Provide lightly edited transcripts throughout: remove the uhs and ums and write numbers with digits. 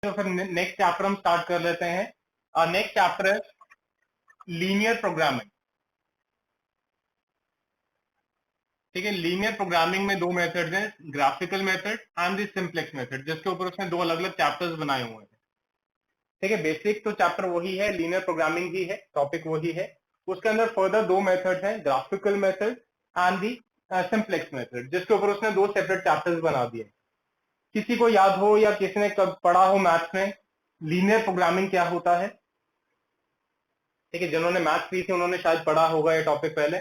तो फिर next chapter हम स्टार्ट कर लेते हैं। और नेक्स्ट चैप्टर है लीनियर प्रोग्रामिंग। ठीक है, लीनियर प्रोग्रामिंग में दो मेथड्स हैं, graphical method and the simplex method, जिसके ऊपर उसने दो अलग अलग चैप्टर्स बनाए हुए हैं। ठीक है, बेसिक तो चैप्टर वही है, लीनियर प्रोग्रामिंग ही है, टॉपिक वही है। उसके अंदर फर्दर दो मेथड्स हैं, graphical method and the simplex method, जिसके ऊपर उसने दो सेपरेट चैप्टर्स बना दिए। किसी को याद हो या किसी ने कब पढ़ा हो मैथ्स में लीनियर प्रोग्रामिंग क्या होता है? ठीक है, जिन्होंने मैथ्स ली थी उन्होंने शायद पढ़ा होगा ये टॉपिक पहले।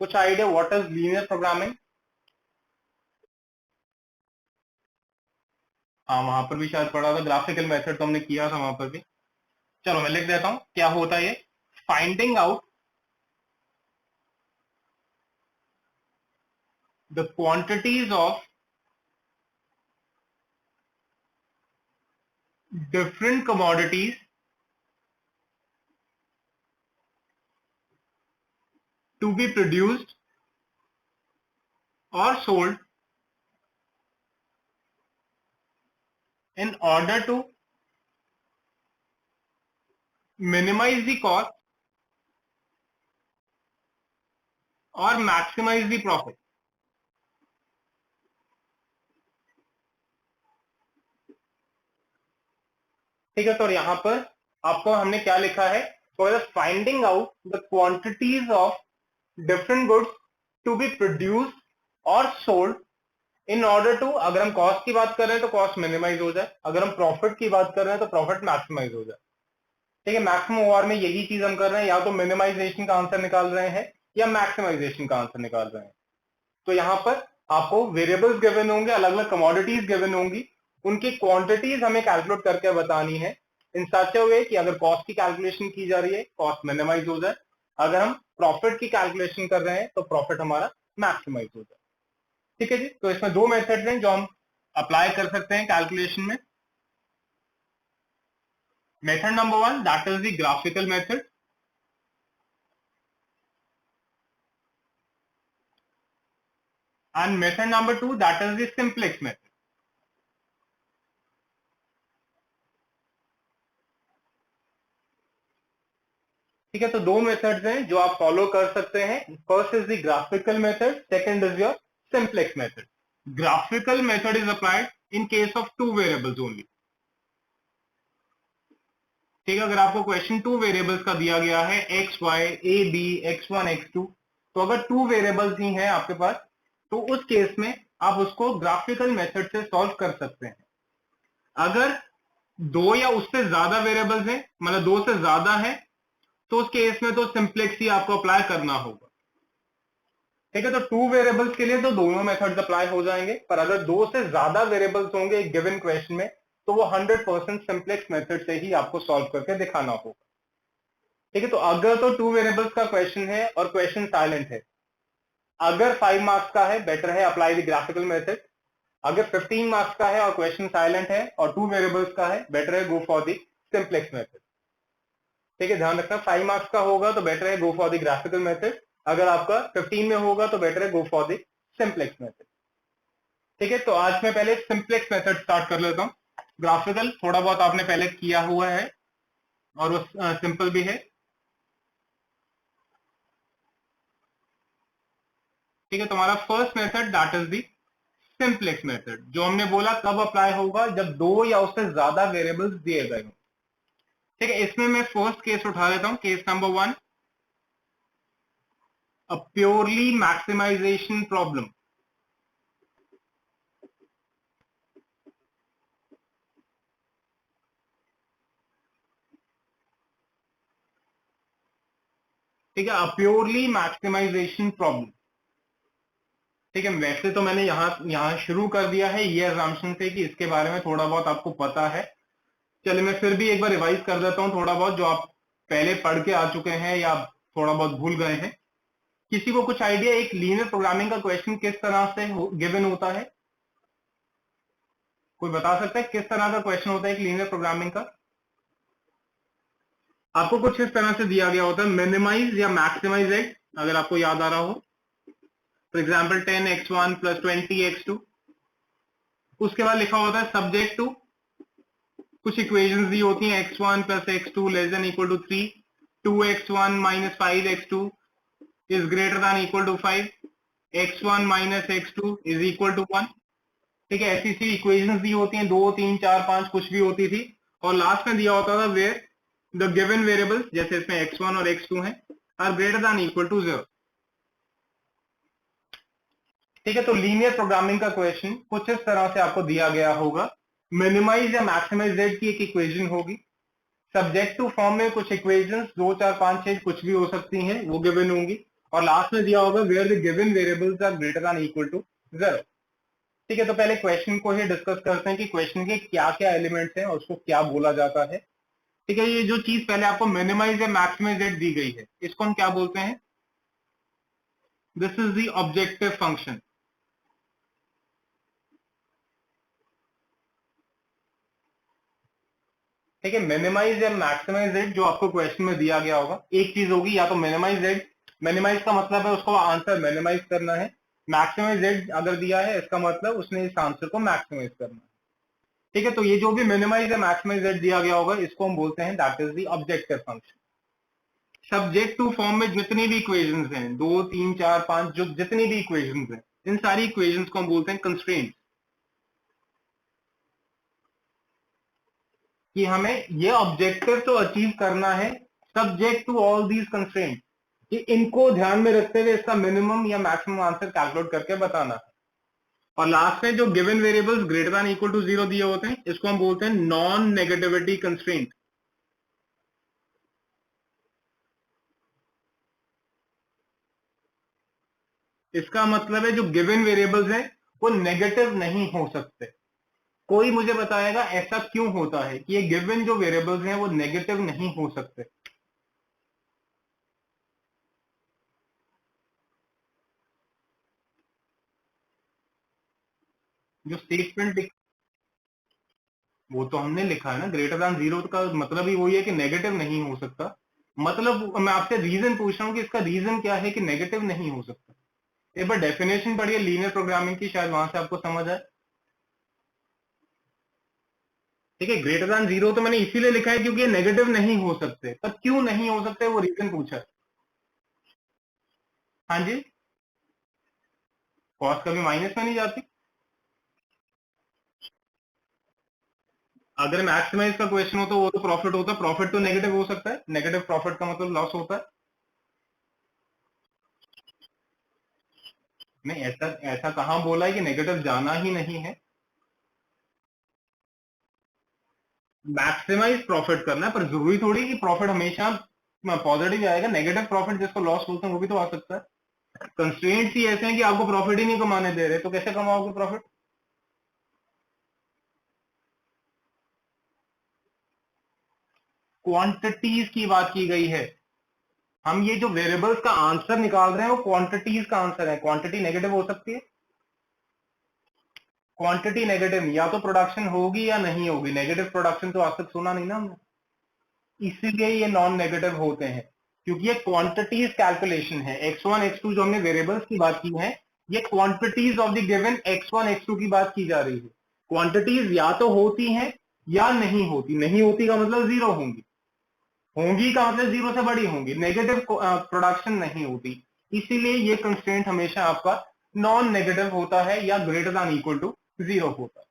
कुछ idea what is linear programming? हाँ, वहां पर भी शायद पढ़ा था। ग्राफिकल मेथड तो हमने किया था वहां पर भी। चलो मैं लिख देता हूं क्या होता है ये। Finding out the quantities of different commodities to be produced or sold in order to minimize the cost or maximize the profit। ठीक है, तो यहां पर आपको हमने क्या लिखा है, finding out the quantities of different goods to be produced और सोल्ड इन ऑर्डर टू, अगर हम कॉस्ट की बात कर रहे हैं तो कॉस्ट मिनिमाइज हो जाए, अगर हम प्रॉफिट की बात कर रहे हैं तो प्रॉफिट मैक्सिमाइज हो जाए। ठीक है, मैक्सिमम ओवर में यही चीज हम कर रहे हैं, या तो मिनिमाइजेशन का आंसर निकाल रहे हैं या मैक्सिमाइजेशन का आंसर निकाल रहे हैं। तो यहां पर आपको वेरिएबल्स गिवन होंगे, अलग अलग कमोडिटीज गिवन होंगी, उनकी क्वांटिटीज हमें कैलकुलेट करके बतानी है इन सच अ वे कि अगर कॉस्ट की कैलकुलेशन की जा रही है कॉस्ट मिनिमाइज हो जाए, अगर हम प्रॉफिट की कैलकुलेशन कर रहे हैं तो प्रॉफिट हमारा मैक्सिमाइज हो जाए। ठीक है जी, तो इसमें दो मेथड हैं जो हम अप्लाई कर सकते हैं कैलकुलेशन में। Method number one, that is the graphical method, and method number two, that is the simplex method। ठीक है, तो दो मेथड्स हैं जो आप फॉलो कर सकते हैं। First is the graphical method, second is your simplex method. Graphical method is applied in case of two variables only. ठीक है, अगर आपको क्वेश्चन टू वेरिएबल्स का दिया गया है, X Y A B X one X two, तो अगर टू वेरिएबल्स ही हैं आपके पास तो उस केस में आप उसको ग्राफिकल मेथड से सॉल्व कर सकते हैं। अगर दो या उससे ज्यादा वेरिएबल्स हैं, मतलब दो से ज्यादा है, तो उस केस में तो सिंप्लेक्स ही आपको अप्लाई करना होगा। ठीक है, तो टू वेरिएबल्स के लिए तो दोनों मेथड्स अप्लाई हो जाएंगे, पर अगर दो से ज्यादा वेरिएबल्स होंगे एक गिवन क्वेश्चन में तो वो 100% सिंप्लेक्स मेथड से ही आपको सॉल्व करके दिखाना होगा। ठीक है, तो अगर तो टू वेरिएबल्स का क्वेश्चन है और क्वेश्चन साइलेंट है, अगर 5 मार्क्स का है बेटर है अप्लाई द ग्राफिकल मेथड, अगर 15 मार्क्स का है और क्वेश्चन साइलेंट है और टू वेरिएबल्स का है बेटर है go for the simplex method. ठीक है, ध्यान रखना 5 मार्क्स का होगा तो बेटर है go for the graphical method, अगर आपका 15 में होगा तो बेटर है go for the simplex method. ठीक है, तो आज मैं पहले सिंप्लेक्स मेथड स्टार्ट कर लेता हूं। ग्राफिकल थोड़ा बहुत आपने पहले किया हुआ है और वो सिंपल भी है। ठीक है, तुम्हारा first method that is the simplex method, जो हमने बोला कब अप्लाई होगा, जब दो या उससे ज्यादा वेरिएबल्स दिए गए हों। ठीक है, इसमें मैं फर्स्ट केस उठा लेता हूं, case number one, uh purely maximization problem. ठीक है, अ प्योरली मैक्सिमाइजेशन प्रॉब्लम। ठीक है, वैसे तो मैंने यहां शुरू कर दिया है ये assumption से कि इसके बारे में थोड़ा बहुत आपको पता है। चलिए मैं फिर भी एक बार रिवाइज कर देता हूं थोड़ा बहुत, जो आप पहले पढ़ के आ चुके हैं या थोड़ा बहुत भूल गए हैं। किसी को कुछ आइडिया एक लीनियर प्रोग्रामिंग का क्वेश्चन किस तरह से गिवन होता है? कोई बता सकता है किस तरह का क्वेश्चन होता है एक लीनियर प्रोग्रामिंग का? आपको कुछ इस तरह से दिया गया होता है, मिनिमाइज या मैक्सिमाइज एक्स, अगर आपको याद आ रहा हो। फॉर एग्जाम्पल 10x1 + 20x2, उसके बाद लिखा होता है सब्जेक्ट टू कुछ इक्वेशंस दी होती हैं x1 plus x2 less than equal to 3, 2x1 minus 5x2 is greater than equal to 5, x1 minus x2 is equal to 1। ठीक है, ऐसी सी इक्वेशंस दी होती हैं, 2 3 4 5 कुछ भी होती थी, और लास्ट में दिया होता था वेयर द गिवन वेरिएबल्स, जैसे इसमें x1 और x2 हैं, are greater than equal to 0। ठीक है, तो लीनियर प्रोग्रामिंग का क्वेश्चन कुछ इस तरह से आपको दिया गया होगा। मिनिमाइज या मैक्सिमाइज z की एक इक्वेशन होगी, सब्जेक्ट टू फॉर्म में कुछ इक्वेशंस 2 4 5 6 कुछ भी हो सकती हैं, वो गिवन होंगी, और लास्ट में दिया होगा where the given variables are greater than equal to 0। ठीक है, तो पहले क्वेश्चन को ही डिस्कस करते हैं कि क्वेश्चन के क्या क्या एलिमेंट्स हैं और उसको क्या बोला जाता है। ठीक है, ये जो चीज पहले आपको मिनिमाइज या मैक्सिमाइज z दी गई है, इसको हम क्या बोलते हैं? This is the objective function. ठीक है, मिनिमाइज या मैक्सिमाइज z जो आपको क्वेश्चन में दिया गया होगा, एक चीज होगी या तो मिनिमाइज z, मिनिमाइज का मतलब है उसको आंसर मिनिमाइज करना है, मैक्सिमाइज z अगर दिया है इसका मतलब उसने इस आंसर को मैक्सिमाइज करना है। ठीक है, तो ये जो भी मिनिमाइज या मैक्सिमाइज z दिया गया होगा, इसको हम बोलते हैं that is the objective function. Subject to form में जितनी भी इक्वेशंस हैं, 2 3 4 5 जो जितनी भी इक्वेशंस हैं, इन सारी इक्वेशंस को हम बोलते हैं कंस्ट्रेंट, कि हमें ये ऑब्जेक्टिव तो अचीव करना है subject to all these constraint, कि इनको ध्यान में रखते हुए इसका मिनिमम या मैक्सिमम आंसर कैलकुलेट करके बताना है। और लास्ट में जो given variables greater than equal to 0 दिए होते हैं, इसको हम बोलते हैं नॉन नेगेटिविटी कंस्ट्रेंट। इसका मतलब है जो गिवन वेरिएबल्स हैं वो नेगेटिव नहीं हो सकते। कोई मुझे बताएगा ऐसा क्यों होता है कि ये गिवन जो वेरिएबल्स हैं वो नेगेटिव नहीं हो सकते? जो स्टेटमेंट वो तो हमने लिखा है ना, ग्रेटर देन 0 का मतलब ही वही है कि नेगेटिव नहीं हो सकता। मतलब मैं आपसे रीजन पूछ रहा हूं कि इसका रीजन क्या है कि नेगेटिव नहीं हो सकता। एक बार डेफिनेशन पढ़िए लीनियर प्रोग्रामिंग की, शायद वहां से आपको समझ आए। ठीक है, ग्रेटर देन 0 तो मैंने इसीलिए लिखा है क्योंकि ये नेगेटिव नहीं हो सकते, पर क्यों नहीं हो सकते वो रीजन पूछा है। हाँ जी, कॉस्ट कभी माइनस में नहीं जाती। अगर मैक्सिमाइज का क्वेश्चन हो तो वो तो प्रॉफिट होता है, प्रॉफिट तो नेगेटिव हो सकता है, नेगेटिव प्रॉफिट का मतलब लॉस होता है। नहीं, ऐसा ऐसा कहां बोला है कि नेगेटिव जाना ही नहीं है? मैक्सिमाइज प्रॉफिट करना है, पर जरूरी थोड़ी कि प्रॉफिट हमेशा पॉजिटिव आएगा। नेगेटिव प्रॉफिट जिसको लॉस बोलते हैं वो भी तो आ सकता है। कंस्ट्रेंट्स ही ऐसे हैं कि आपको प्रॉफिट ही नहीं कमाने दे रहे, तो कैसे कमाओगे प्रॉफिट? क्वांटिटीज की बात की गई है। हम ये जो वेरिएबल्स का आंसर निकाल रहे हैं वो क्वांटिटीज का आंसर है। क्वांटिटी नेगेटिव हो सकती है? क्वांटिटी नेगेटिव या तो प्रोडक्शन होगी या नहीं होगी। नेगेटिव प्रोडक्शन तो आज तक सुना नहीं ना हमने, इसीलिए ये नॉन नेगेटिव होते हैं, क्योंकि ये क्वांटिटीज कैलकुलेशन है। x1 x2 जो हमने वेरिएबल्स की बात की है, ये quantities of the given x1 x2 की बात की जा रही है। क्वांटिटीज या तो होती हैं या नहीं होती। नहीं होती का मतलब 0 होंगी, होंगी का मतलब 0 से बड़ी होंगी। नेगेटिव प्रोडक्शन नहीं होती, इसीलिए ये कंस्ट्रेंट हमेशा आपका नॉन नेगेटिव होता है या ग्रेटर देन इक्वल टू 0 होता है।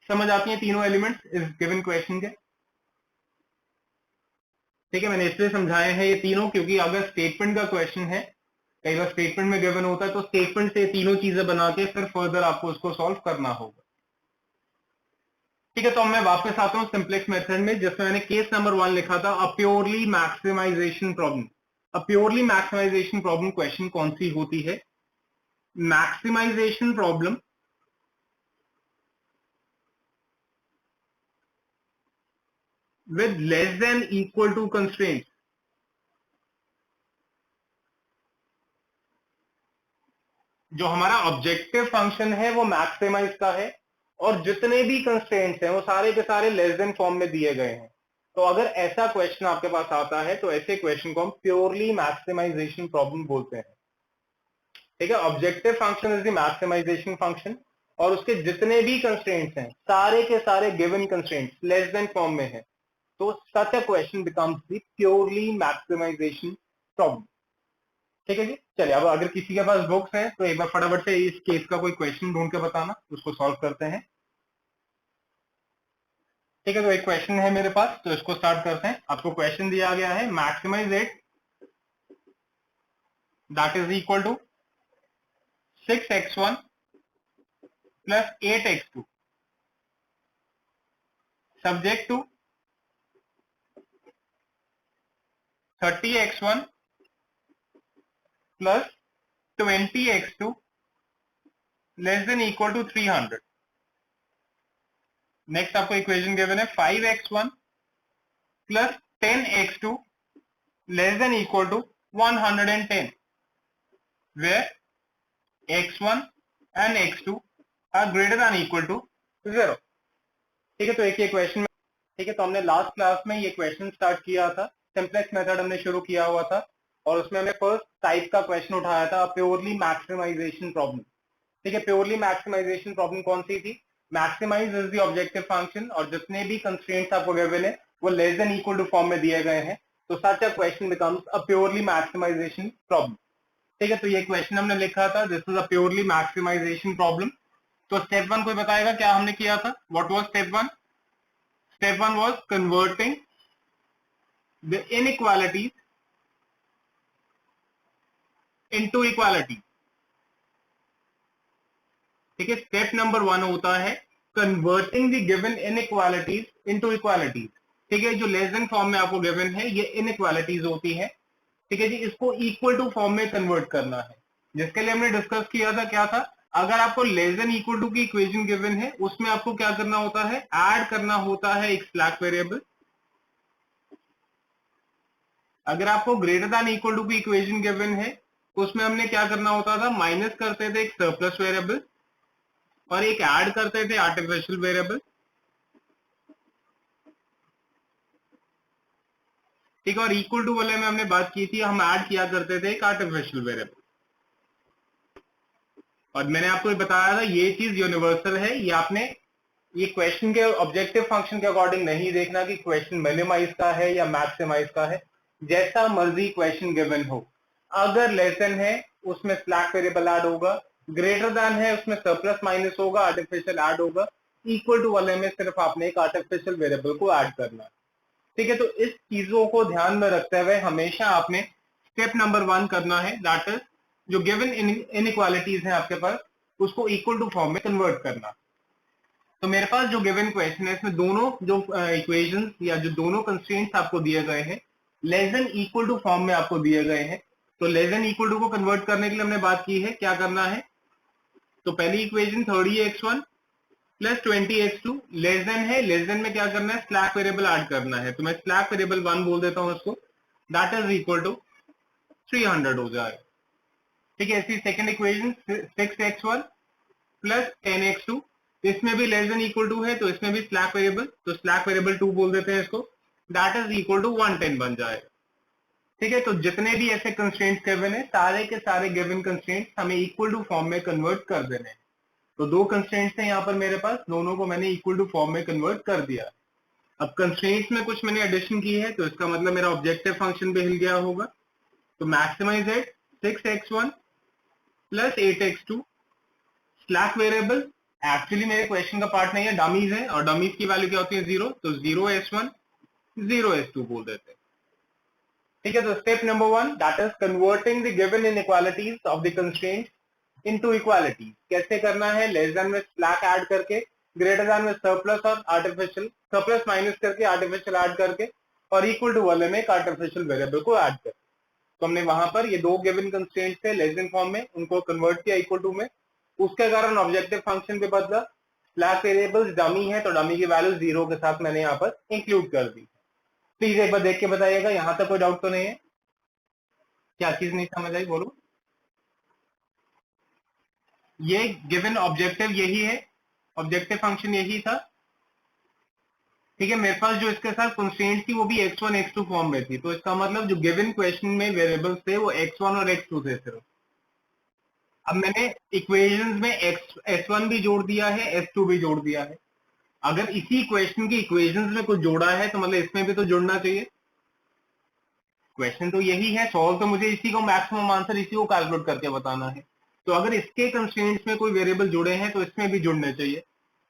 समझ आती हैं तीनों एलिमेंट्स इस गिवन क्वेश्चन के? ठीक है, मैंने इसलिए समझाए हैं ये तीनों, क्योंकि अगर स्टेटमेंट का क्वेश्चन है, कई बार स्टेटमेंट में गिवन होता है, तो स्टेटमेंट से तीनों चीजें बना के फिर फर्दर आपको उसको सॉल्व करना होगा। ठीक है, तो मैं वापस आता हूं सिंपलेक्स मेथड में, जिसमें मैंने केस नंबर 1 लिखा था, uh purely maximization problem. Uh purely maximization problem question कौन सी होती है? Maximization problem with less than equal to constraint. जो हमारा ऑब्जेक्टिव फंक्शन है वो मैक्सिमाइज का है, और जितने भी कंस्ट्रेंट्स हैं वो सारे के सारे लेस देन फॉर्म में दिए गए हैं। तो अगर ऐसा क्वेश्चन आपके पास आता है तो ऐसे क्वेश्चन को हम प्योरली मैक्सिमाइजेशन प्रॉब्लम बोलते हैं। ठीक है, objective function is the maximization function, और उसके जितने भी कंस्ट्रेंट्स हैं सारे के सारे given constraints less than form में है, तो such a question becomes the purely maximization problem. ठीक है जी, चलिए अब अगर किसी के पास बुक्स हैं तो एक बार फटाफट से इस केस का कोई क्वेश्चन ढूंढ के बताना, उसको सॉल्व करते हैं। ठीक है, तो एक क्वेश्चन है मेरे पास, तो इसको स्टार्ट करते हैं। आपको क्वेश्चन दिया गया है maximize it that is equal to 6x1 plus 8x2 subject to 30x1 plus 20x2 less than equal to 300। Next आपको इक्वेशन गिवन है 5x1 plus 10x2 less than equal to 110 where x1 and x2 are greater than equal to 0। ठीक है, तो एक ये question में, ठीक है, तो हमने लास्ट क्लास में ये क्वेश्चन स्टार्ट किया था, सिंपलेक्स मेथड हमने शुरू किया हुआ था, और उसमें हमने फर्स्ट टाइप का क्वेश्चन उठाया था प्योरली मैक्सिमाइजेशन प्रॉब्लम। ठीक है, प्योरली मैक्सिमाइजेशन प्रॉब्लम कौन सी थी? Maximize is the objective function और जितने भी कंस्ट्रेंट्स आपको गिवन है वो less than equal to form में दिए गए हैं, तो such a question becomes a purely maximization problem. ठीक है, तो ये क्वेश्चन हमने लिखा था, this is a purely maximization problem. तो स्टेप वन कोई बताएगा क्या हमने किया था? What was step one? Step one was converting the inequalities into equality. ठीक है, स्टेप नंबर वन होता है converting the given inequalities into equalities. ठीक है, जो लेस देन फॉर्म में आपको गिवन है ये इनइक्वालिटीज होती है। ठीक है जी, इसको इक्वल टू फॉर्म में कन्वर्ट करना है, जिसके लिए हमने डिस्कस किया था क्या था, अगर आपको लेस देन इक्वल टू की इक्वेशन गिवन है उसमें आपको क्या करना होता है, ऐड करना होता है एक स्लैक वेरिएबल। अगर आपको ग्रेटर देन इक्वल टू की इक्वेशन गिवन है उसमें हमने क्या करना होता था, माइनस करते थे एक सरप्लस वेरिएबल और एक ऐड करते थे आर्टिफिशियल वेरिएबल। ठीक है, और इक्वल टू वाले में हमने बात की थी, हम ऐड किया करते थे एक आर्टिफिशियल वेरिएबल। और मैंने आपको ये बताया था ये चीज यूनिवर्सल है, ये आपने ये क्वेश्चन के ऑब्जेक्टिव फंक्शन के अकॉर्डिंग नहीं देखना कि क्वेश्चन मिनिमाइज का है या मैक्सिमाइज का है, जैसा मर्जी क्वेश्चन गिवन हो। अगर लेसन है उसमें स्लैक वेरिएबल ऐड होगा, ग्रेटर देन है उसमें सरप्लस माइनस होगा, आर्टिफिशियल ऐड होगा, इक्वल टू वाले में सिर्फ आपने एक आर्टिफिशियल वेरिएबल को ऐड करना है। ठीक है, तो इस चीजों को ध्यान में रखते हुए हमेशा आपने स्टेप नंबर वन करना है, दैट इज जो गिवन इनइक्वालिटीज है आपके पास उसको इक्वल टू फॉर्म में कन्वर्ट करना। तो मेरे पास जो गिवन क्वेश्चन है इसमें दोनों जो इक्वेशंस या जो दोनों कंस्ट्रेंट्स आपको दिए गए हैं less than equal to form में आपको दिए गए हैं। तो लेस देन इक्वल टू को कन्वर्ट करने के लिए हमने बात की है क्या करना है, तो पहली equation 30x1 plus 20x2 less then है, लेस देन में क्या करना है, स्लैक वेरिएबल ऐड करना है, तो मैं स्लैक वेरिएबल 1 बोल देता हूं इसको, दैट इज इक्वल टू 300 हो जाएगा। ठीक है, इसी second equation 6x1 plus 10x2, इसमें भी लेस देन इक्वल टू है तो इसमें भी स्लैक वेरिएबल, तो स्लैक वेरिएबल 2 बोल देते हैं इसको, दैट इज इक्वल टू 110 बन जाएगा। ठीक है, तो जितने भी ऐसे कंस्ट्रेंट्स गिवन है सारे के सारे गिवन कंस्ट्रेंट्स हमें इक्वल टू फॉर्म में कन्वर्ट कर देने हैं। तो दो कंस्ट्रेंट्स हैं यहाँ पर मेरे पास, दोनों को मैंने इक्वल टू फॉर्म में कन्वर्ट कर दिया। अब कंस्ट्रेंट्स में कुछ मैंने एडिशन की है तो इसका मतलब मेरा ऑब्जेक्टिव फंक्शन भी हिल गया होगा। तो maximize it 6x1 plus 8x2 slack variable actually मेरे क्वेश्चन का पार्ट नहीं है, डमीज है, और डमीज की वैल्यू क्या होती है 0, तो 0s1 0s2 बोल देते हैं। ठीक है, तो step number one that is converting the given inequalities of the constraints into equalities. कैसे करना है, लेस देन में स्लैक ऐड करके, ग्रेटर देन में सरप्लस और आर्टिफिशियल, सरप्लस माइनस करके आर्टिफिशियल ऐड करके, और इक्वल टू वाले में एक आर्टिफिशियल वेरिएबल को ऐड करके। तो हमने वहां पर ये दो गिवन कंस्ट्रेंट्स थे लेस देन फॉर्म में, उनको कन्वर्ट किया इक्वल टू में, उसके कारण ऑब्जेक्टिव फंक्शन भी बदला। स्लैक वेरिएबल्स डमी है तो डमी की वैल्यू 0 के साथ मैंने यहाँ पर इंक्लूड कर दी। प्लीज एक बार देख के बताइएगा, यहां तक कोई डाउट तो नहीं है? क्या चीज नहीं समझ आई बोलो? ये गिवन ऑब्जेक्टिव यही है, ऑब्जेक्टिव फंक्शन यही था। ठीक है, मेरे पास जो इसके साथ कंस्ट्रेंट थी वो भी x1 x2 फॉर्म में थी, तो इसका मतलब जो गिवन क्वेश्चन में वेरिएबल्स थे वो x1 और x2 थे सिर्फ। अब मैंने इक्वेशंस में S1 भी जोड़ दिया है, S2 भी जोड़ दिया है। अगर इसी इक्वेशन की इक्वेशंस में कुछ जोड़ा है तो मतलब इसमें भी तो जुड़ना चाहिए। क्वेश्चन तो यही है, सॉल्व तो मुझे इसी को मैक्सिमम आंसर इसी को कैलकुलेट करके बताना है। तो अगर इसके कंस्ट्रेंट्स में कोई वेरिएबल जुड़े हैं तो इसमें भी जुड़ने चाहिए।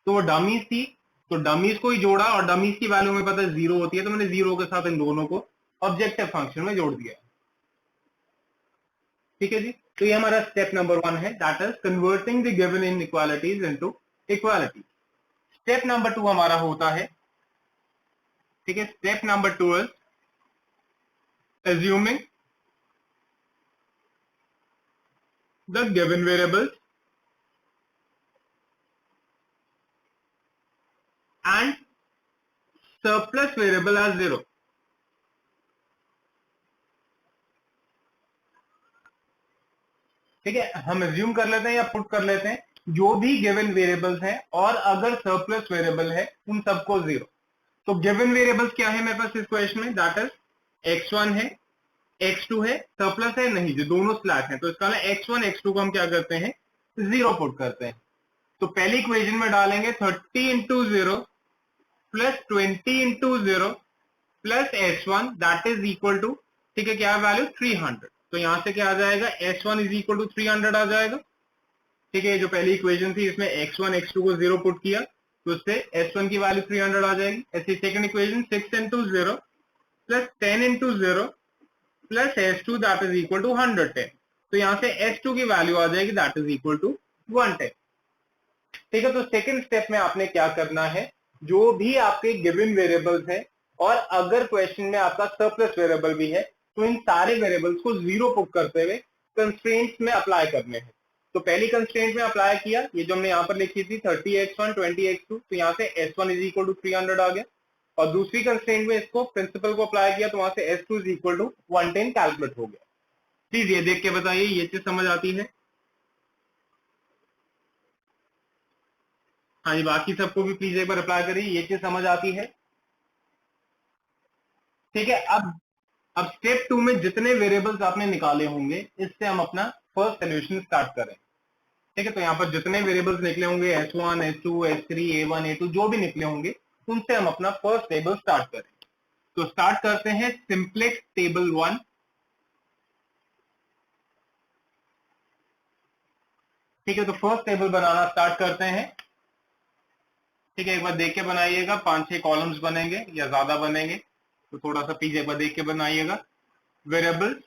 तो वो डमीज थी, तो डमीज को ही जोड़ा और डमीज की वैल्यू में पता है 0 होती है, तो मैंने 0 के साथ इन दोनों को ऑब्जेक्टिव फंक्शन में जोड़ दिया। ठीक है जी, तो ये हमारा स्टेप नंबर 1 है, that is converting the given inequalities into equality. Step number 2 हमारा होता है, ठीक है, step number 2 is assuming the given variables and surplus variable as 0। ठीक है, हम एज्यूम कर लेते हैं या पुट कर लेते हैं जो भी गिवन वेरिएबल्स हैं और अगर सरप्लस वेरिएबल है उन सबको 0। तो गिवन वेरिएबल्स क्या है मेरे पास इस क्वेश्चन में, दैट इज x1 है, x2 है, सरप्लस है नहीं, जो दोनों स्लैश हैं, तो इसका x1 x2 को हम क्या करते हैं 0 पुट करते हैं। तो पहली इक्वेशन में डालेंगे 30 into 0 plus 20 into 0 plus S1 that is equal to, ठीक है, क्या वैल्यू 300। तो यहां से क्या आ जाएगा, S1 इज इक्वल टू 300 आ जाएगा। ठीक है, जो पहली इक्वेशन थी इसमें x1 x2 को 0 पुट किया तो उससे S1 की वैल्यू 300 आ जाएगी। ऐसी second equation 6 into 0 plus 10 into 0 plus S2 that is equal to 110। तो यहां से S2 की वैल्यू आ जाएगी दैट इज इक्वल टू 110। ठीक है, तो सेकंड स्टेप में आपने क्या करना है, जो भी आपके गिवन वेरिएबल्स हैं और अगर क्वेश्चन में आपका सरप्लस वेरिएबल भी है तो इन सारे वेरिएबल्स को 0 पुट करते हुए कंस्ट्रेंट्स में अप्लाई करने हैं। तो पहली कंस्ट्रेंट में अप्लाई किया, ये जो हमने यहाँ पर लिखी थी 30x1 20x2, तो यहाँ से S1 इज इक्वल टू 300 आ गया। और दूसरी कंस्ट्रेंट में इसको प्रिंसिपल को अप्लाई किया तो वहां से S2 is equal to 110 calculate हो गया। प्लीज ये देख के बताइए ये चीज समझ आती है? हाँ जी, बाकी सबको भी प्लीज एक बार अप्लाई करिए, ये चीज समझ आती है? ठीक है, अब स्टेप 2 में जितने वेरिएबल्स आपने निकाले होंगे इससे हम अपना फर्स्ट सोल्यूशन स्टार्ट करें। ठीक है, तो यहाँ पर जितने वेरिएबल्स निकले होंगे S1 S2 S3 A1 A2 जो भी निकले होंगे उनसे हम अपना फर्स्ट टेबल स्टार्ट करें। तो स्टार्ट करते हैं सिंप्लेक्स टेबल 1। ठीक है, तो फर्स्ट टेबल बनाना स्टार्ट करते हैं। ठीक है, एक बार देख के बनाइएगा, 5-6 कॉलम्स बनेंगे या ज्यादा बनेंगे, तो थोड़ा सा प्लीज एक बार देख के बनाइएगा। वेरिएबल्स,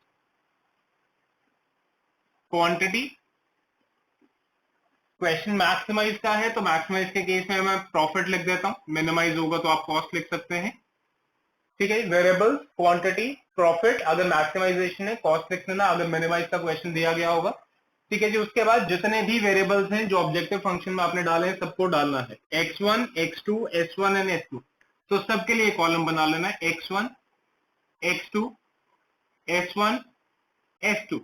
क्वांटिटी, क्वेश्चन मैक्सिमाइज का है तो मैक्सिमाइज के केस में मैं प्रॉफिट लिख देता हूं, मिनिमाइज होगा तो आप कॉस्ट लिख सकते हैं। ठीक है, वेरिएबल्स, क्वांटिटी, प्रॉफिट, अगर मैक्सिमाइजेशन है कॉस्ट लिख लेना, अगर मिनिमाइज का क्वेश्चन दिया गया होगा। ठीक है जी, उसके बाद जितने भी वेरिएबल्स हैं जो ऑब्जेक्टिव फंक्शन में आपने डाले हैं सबको डालना है, x1 x2 s1 and s2। तो सबके लिए कॉलम बना लेना है, x1 x2 s1 s2।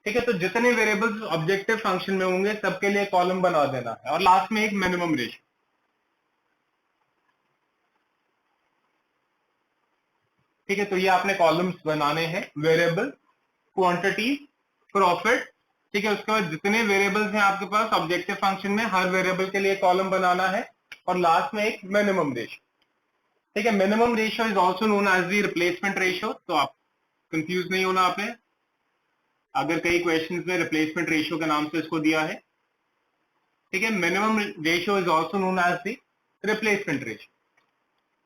ठीक है, तो जितने वेरिएबल्स ऑब्जेक्टिव फंक्शन में होंगे सबके लिए कॉलम बना देना है और लास्ट में एक मिनिमम रेशियो। ठीक है, तो ये आपने कॉलम्स बनाने हैं, वेरिएबल, क्वांटिटी, प्रॉफिट। ठीक है, उसके बाद जितने वेरिएबल्स हैं आपके पास ऑब्जेक्टिव फंक्शन में हर वेरिएबल के लिए कॉलम बनाना है और लास्ट में एक मिनिमम रेशियो। ठीक है, minimum ratio is also known as the replacement ratio, तो आप कंफ्यूज नहीं होना आपने, अगर कई क्वेश्चंस में रिप्लेसमेंट रेशियो के नाम से इसको दिया है। ठीक है, minimum ratio is also known as the replacement ratio.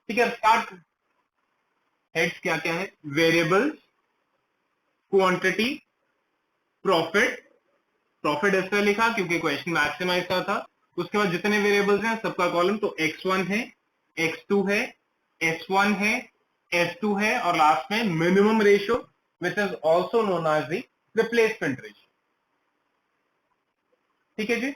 ठीक है, स्टार्ट। हेड्स क्या क्या है, वेरिएबल्स, क्वांटिटी, प्रॉफिट। प्रॉफिट इसलिए लिखा क्योंकि क्वेश्चन मैक्सिमाइज का था। उसके बाद जितने वेरिएबल्स हैं सबका कॉलम, तो x1 है, x2 है, s1 है, s2 है और लास्ट में minimum ratio which is also known as the replacement ratio. ठीक है जी,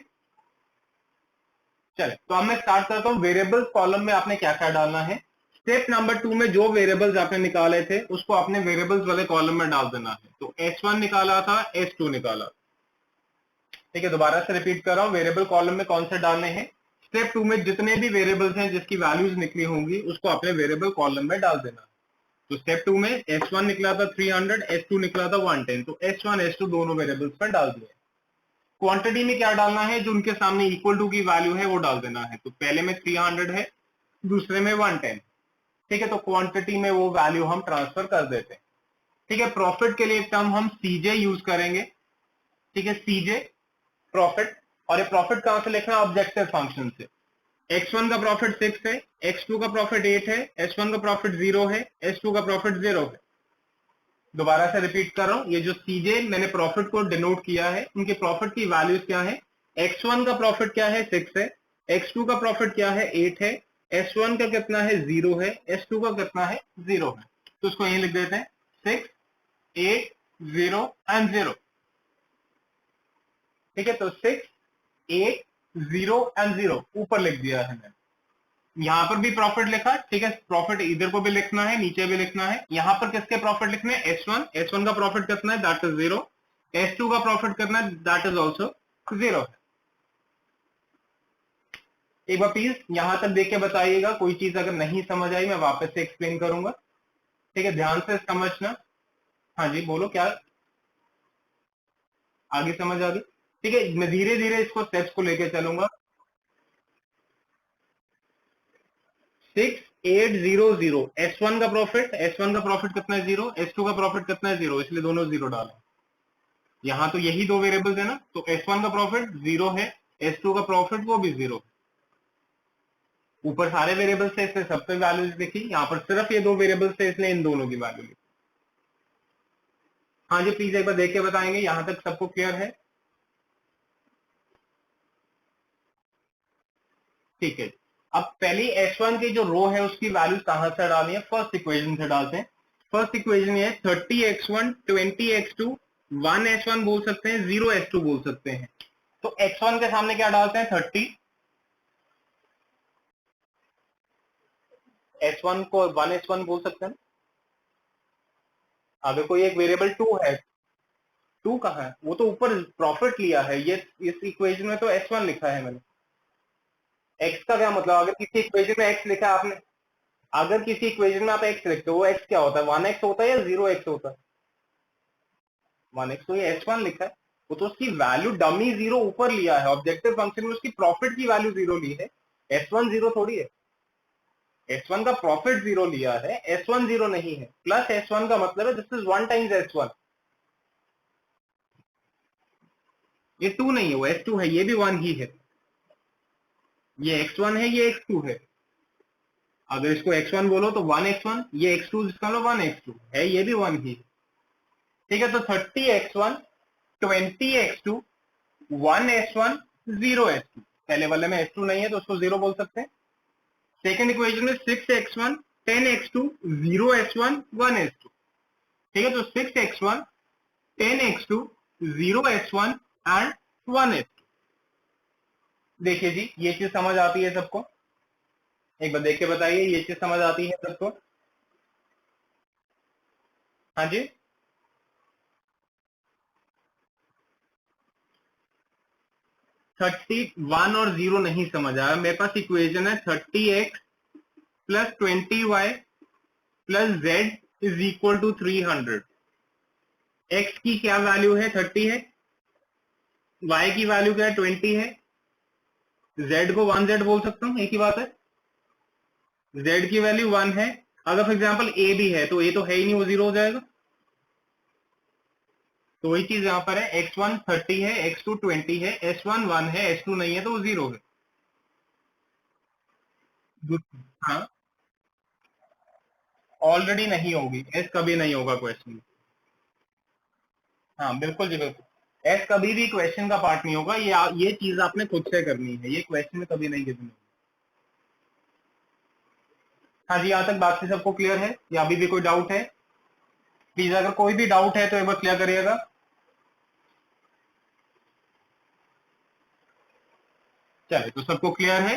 चले तो अब मैं स्टार्ट करता हूं। वेरिएबल्स कॉलम में आपने क्या क्या डालना है, स्टेप नंबर 2 में जो वेरिएबल्स आपने निकाले थे उसको आपने वेरिएबल्स वाले कॉलम में डाल देना है। तो s1 निकाला था, s2 निकाला। ठीक है, दोबारा से रिपीट कर रहा हूं, वेरिएबल कॉलम में कौन से डालने हैं, स्टेप 2 में जितने भी वेरिएबल्स हैं जिसकी वैल्यूज निकली होंगी उसको अपने वेरिएबल कॉलम में डाल देना। तो स्टेप 2 में S1 निकला था 300, S2 निकला था 110, तो S1 S2 दोनों वेरिएबल्स पर डाल दिए। क्वांटिटी में क्या डालना है, जो उनके सामने इक्वल टू की वैल्यू है वो डाल देना है। तो पहले में 300 है, दूसरे में 110, ठीक है। तो क्वांटिटी में वो वैल्यू हम ट्रांसफर कर देते हैं, ठीक है। प्रॉफिट के लिए एक टर्म हम सीजे यूज करेंगे, ठीक है, सीजे प्रॉफिट। और ये प्रॉफिट कहां से लिखना है, ऑब्जेक्टिव फंक्शन से। x1 का प्रॉफिट 6 है, x2 का प्रॉफिट 8 है, s1 का प्रॉफिट 0 है, s2 का प्रॉफिट 0 है। दोबारा से रिपीट कर रहा हूं, ये जो सीजे मैंने प्रॉफिट को डिनोट किया है, उनके प्रॉफिट की वैल्यूज क्या है। x1 का प्रॉफिट क्या है, 6 है। x2 का प्रॉफिट क्या है, 8 है। s1 का कितना है, 0 है। s2 का कितना है, 0 है। तो उसको यही लिख देते हैं, 6, 8, 0 एंड 0, ठीक है। तो 6, 8, 0 एंड 0 ऊपर लिख दिया है मैंने। यहां पर भी प्रॉफिट लिखा, ठीक है। प्रॉफिट इधर को भी लिखना है, नीचे भी लिखना है। यहां पर किसके प्रॉफिट लिखने हैं, S1 का प्रॉफिट कितना है, दैट इज 0। S2 का प्रॉफिट कितना है, दैट इज ऑल्सो 0। एक बार प्लीज यहां तक देख के बताइएगा, कोई चीज अगर नहीं समझ आई मैं वापस से एक्सप्लेन करूंगा, ठीक है। ध्यान से समझना। हाँ जी बोलो, क्या आगे समझ आ गई, ठीक है। मैं धीरे धीरे इसको स्टेप्स को लेके चलूंगा। 6800, S1 का प्रॉफिट कितना है, 0। S2 का प्रॉफिट कितना है, 0, इसलिए दोनों 0 डालें। यहां तो यही दो वेरिएबल्स है ना, तो S1 का प्रॉफिट 0 है, S2 का प्रॉफिट वो भी 0। ऊपर सारे वेरिएबल्स थे, इसलिए सब पे वैल्यूज लिखी। यहाँ पर सिर्फ ये दो वेरिएबल्स थे, इसलिए इन दोनों की वैल्यू लिखी। हाँ जी प्लीज एक बार देख के बताएंगे, यहां तक सबको क्लियर है, ठीक है। अब पहली S1 की जो रो है उसकी वैल्यूज कहां से डालनी है, फर्स्ट इक्वेशन से डालते हैं। फर्स्ट इक्वेशन ये है 30x1, 20x2, 1s1 बोल सकते हैं, 0s2 बोल सकते हैं। तो x1 के सामने क्या डालते हैं, 30। S1 को 1s1 बोल सकते हैं। अगर कोई एक वेरिएबल 2 है, 2 कहाँ है, वो तो ऊपर प्रॉफिट लिया है, ये इस इक्वेशन में तो S1 लिखा है मैंने। x का क्या मतलब, अगर किसी इक्वेशन में x लिखा है आपने, अगर किसी इक्वेशन में आप x लिखते हो, वो x क्या होता है, 1x होता है या 0x होता है, 1x। तो ये S1 लिखा है, वो तो उसकी वैल्यू डमी 0 ऊपर लिया है, ऑब्जेक्टिव फंक्शन में उसकी प्रॉफिट की वैल्यू 0 ली है। S1 0 थोड़ी है, S1 का प्रॉफिट 0 लिया है, S1 0 नहीं है। प्लस S1 का मतलब है दिस इज 1 टाइम्स S1, ये 2 नहीं है, वो S2 है, ये भी 1 ही है। ये x1 है, ये x2 है। अगर इसको x1 बोलो तो 1x1, ये x2 जिसका मतलब 1x2 है, ये भी 1 ही, ठीक है। तो 30x1, 20x2, 1s1, 0s2। पहले वाले में s2 नहीं है तो उसको 0 बोल सकते हैं। सेकेंड इक्वेशन में 6x1, 10x2, 0s1, 1s2, ठीक है। तो 6x1, 10x2, 0s1 and 1s2। देखिए जी, ये चीज समझ आती है सबको, एक बार देख के बताइए, ये चीज समझ आती है सबको। हाँ जी, 31 और 0 नहीं समझ आया। मेरे पास इक्वेशन है 30x plus 20y plus z is equal to 300। x की क्या वैल्यू है, 30 है, y की वैल्यू क्या है, 20 है, z को 1z बोल सकता हूं, एक ही बात है। z की वैल्यू 1 है। अगर फॉर एग्जांपल a भी है तो a तो है ही नहीं, वो 0 हो जाएगा। तो वही चीज यहां पर है, x1 30 है, x2 20 है, s1 1 है, s2 नहीं है तो वो 0 है। हाँ, ऑलरेडी नहीं होगी, s कभी नहीं होगा क्वेश्चन। हाँ बिल्कुल जी बिल्कुल, एस कभी भी क्वेश्चन का पार्ट नहीं होगा, ये चीज आपने खुद से करनी है, ये क्वेश्चन में कभी नहीं गिवन होगी। हाँ जी, यहाँ तक बात से सबको क्लियर है या अभी भी कोई डाउट है, प्लीज अगर कोई भी डाउट है तो एक बार क्लियर करिएगा। चलिए, तो सबको क्लियर है,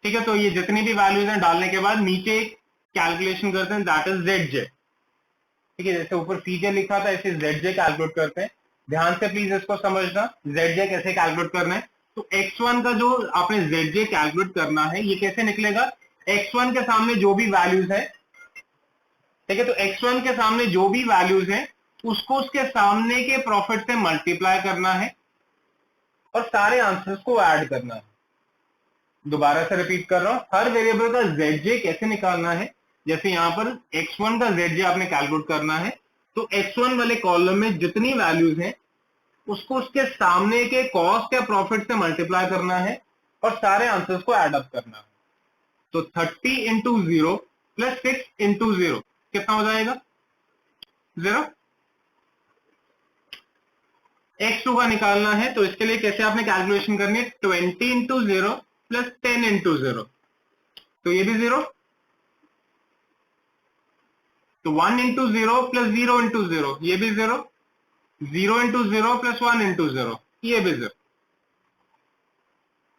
ठीक है। तो ये जितनी भी वैल्यूज हैं डालने के बाद नीचे कैलकुलेशन करते हैं, दैट इज जेड जे, ठीक है। जैसे ऊपर सीजे लिखा था ऐसे जेड जे कैलकुलेट करते हैं। ध्यान से प्लीज इसको समझना, जेड जे कैसे कैलकुलेट करना है। तो x1 का जो आपने जेड जे कैलकुलेट करना है, ये कैसे निकलेगा, x1 के सामने जो भी वैल्यूज है ठीक है, तो x1 के सामने जो भी वैल्यूज हैं उसको उसके सामने के प्रॉफिट से मल्टीप्लाई करना है और सारे आंसर्स को ऐड करना है। दोबारा से रिपीट कर रहा हूं, हर वेरिएबल का ZJ कैसे निकालना है। जैसे यहां पर x1 का ZJ आपने कैलकुलेट करना है, तो x1 वाले कॉलम में जितनी वैल्यूज हैं उसको उसके सामने के कॉस्ट या प्रॉफिट से मल्टीप्लाई करना है और सारे आंसर्स को एड अप करना है। तो 30 इंटू 0 प्लस 6 इंटू 0 कितना हो जाएगा? 0। x2 का निकालना है, तो इसके लिए कैसे आपने कैलकुलेशन करनी है? 20 इंटू 0 प्लस 10 इंटू 0, तो ये भी 0। तो 1 इंटू 0 प्लस 0 इंटू 0, ये भी 0। 0 इंटू 0 प्लस 1 इंटू 0, ये भी 0।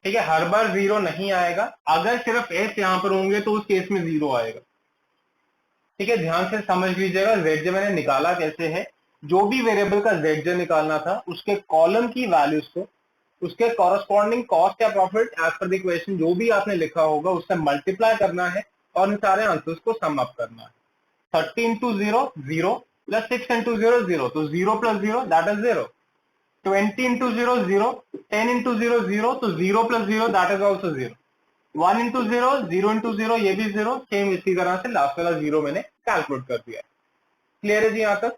ठीक है, हर बार 0 नहीं आएगा, अगर सिर्फ s यहां पर होंगे तो उस केस में 0 आएगा। ठीक है, ध्यान से समझ लीजिएगा ZJ मैंने निकाला कैसे है। जो भी वेरिएबल का ZJ निकालना था उसके कॉलम की वैल्यूज को उसके कॉरस्पॉन्डिंग कॉस्ट या profit as per the equation जो भी आपने लिखा होगा उससे मल्टीप्लाई करना है और इन सारे आंसर्स को सम अप करना है। 30 इंटू 0 0 प्लस 6 इंटू 0 0, तो 0 plus 0 that is 0। 20 into 0 0, 10 into 0 0, तो 0 plus 0 that is also 0। 1 into 0 0 into 0, ये भी 0। सेम इसी तरह से लास्ट वाला 0 मैंने कैलकुलेट कर दिया। क्लियर है जी यहां तक?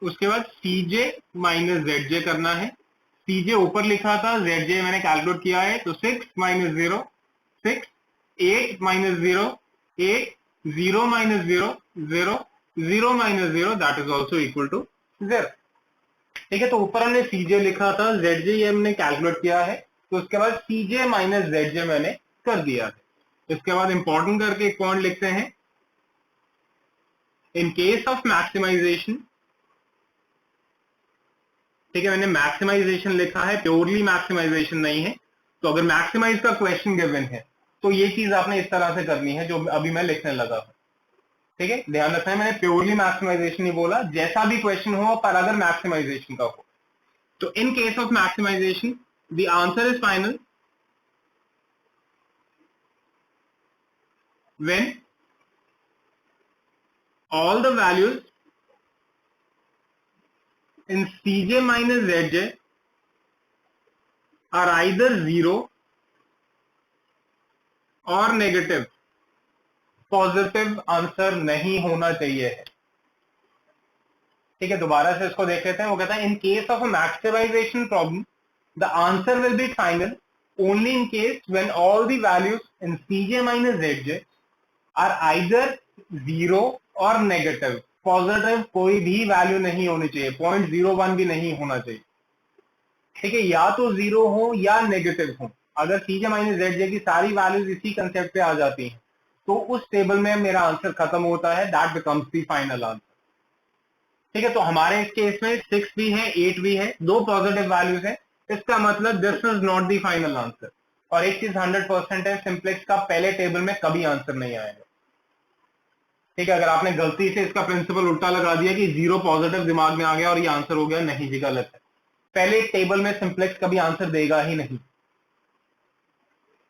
उसके बाद CJ माइनस ZJ करना है। CJ ऊपर लिखा था, ZJ मैंने कैलकुलेट किया है, तो 6 minus 0 6, 8 minus 0 8, 0 minus 0 0, 0 minus 0 that is also equal to 0। ठीक है, तो ऊपर हमने CJ लिखा था, ZJ ये हमने कैलकुलेट किया है, तो उसके बाद CJ माइनस ZJ मैंने कर दिया है। इसके बाद इंपॉर्टेंट करके एक पॉइंट लिखते हैं, इन केस ऑफ मैक्सिमाइजेशन। ठीक है, मैंने मैक्सिमाइजेशन लिखा है, प्योरली मैक्सिमाइजेशन नहीं है। तो अगर मैक्सिमाइज का क्वेश्चन गिवन है तो ये चीज आपने इस तरह से करनी है जो अभी मैं लिखने लगा हूं। ठीक है, ध्यान रखना है, मैंने प्योरली मैक्सिमाइजेशन नहीं बोला, जैसा भी क्वेश्चन हो पर अगर मैक्सिमाइजेशन का हो। तो in case of maximization the answer is final when all the values in CJ minus ZJ are either 0 और नेगेटिव। पॉजिटिव आंसर नहीं होना चाहिए है। ठीक है, दोबारा से इसको देख लेते हैं। वो कहता है in case of uh maximization problem the answer will be final only in case when all the values in CJ minus ZJ are either 0 और नेगेटिव। पॉजिटिव कोई भी वैल्यू नहीं होनी चाहिए, 0.01 भी नहीं होना चाहिए। ठीक है, या तो 0 हो या नेगेटिव हो। अगर CJ माइनस ZJ की सारी वैल्यूज इसी कंसेप्ट पे आ जाती हैं तो उस टेबल में मेरा आंसर खत्म होता है, that becomes the final answer. ठीक है, तो हमारे इस केस में 6 भी है 8 भी है, दो पॉजिटिव वैल्यूज है, इसका मतलब this is not the final answer. और एक चीज 100% है, सिंप्लेक्स का पहले टेबल में कभी आंसर नहीं आएगा। ठीक है, अगर आपने गलती से इसका प्रिंसिपल उल्टा लगा दिया कि 0 पॉजिटिव दिमाग में आ गया और ये आंसर हो गया, नहीं जी, गलत है। पहले टेबल में सिंप्लेक्स कभी आंसर देगा ही नहीं।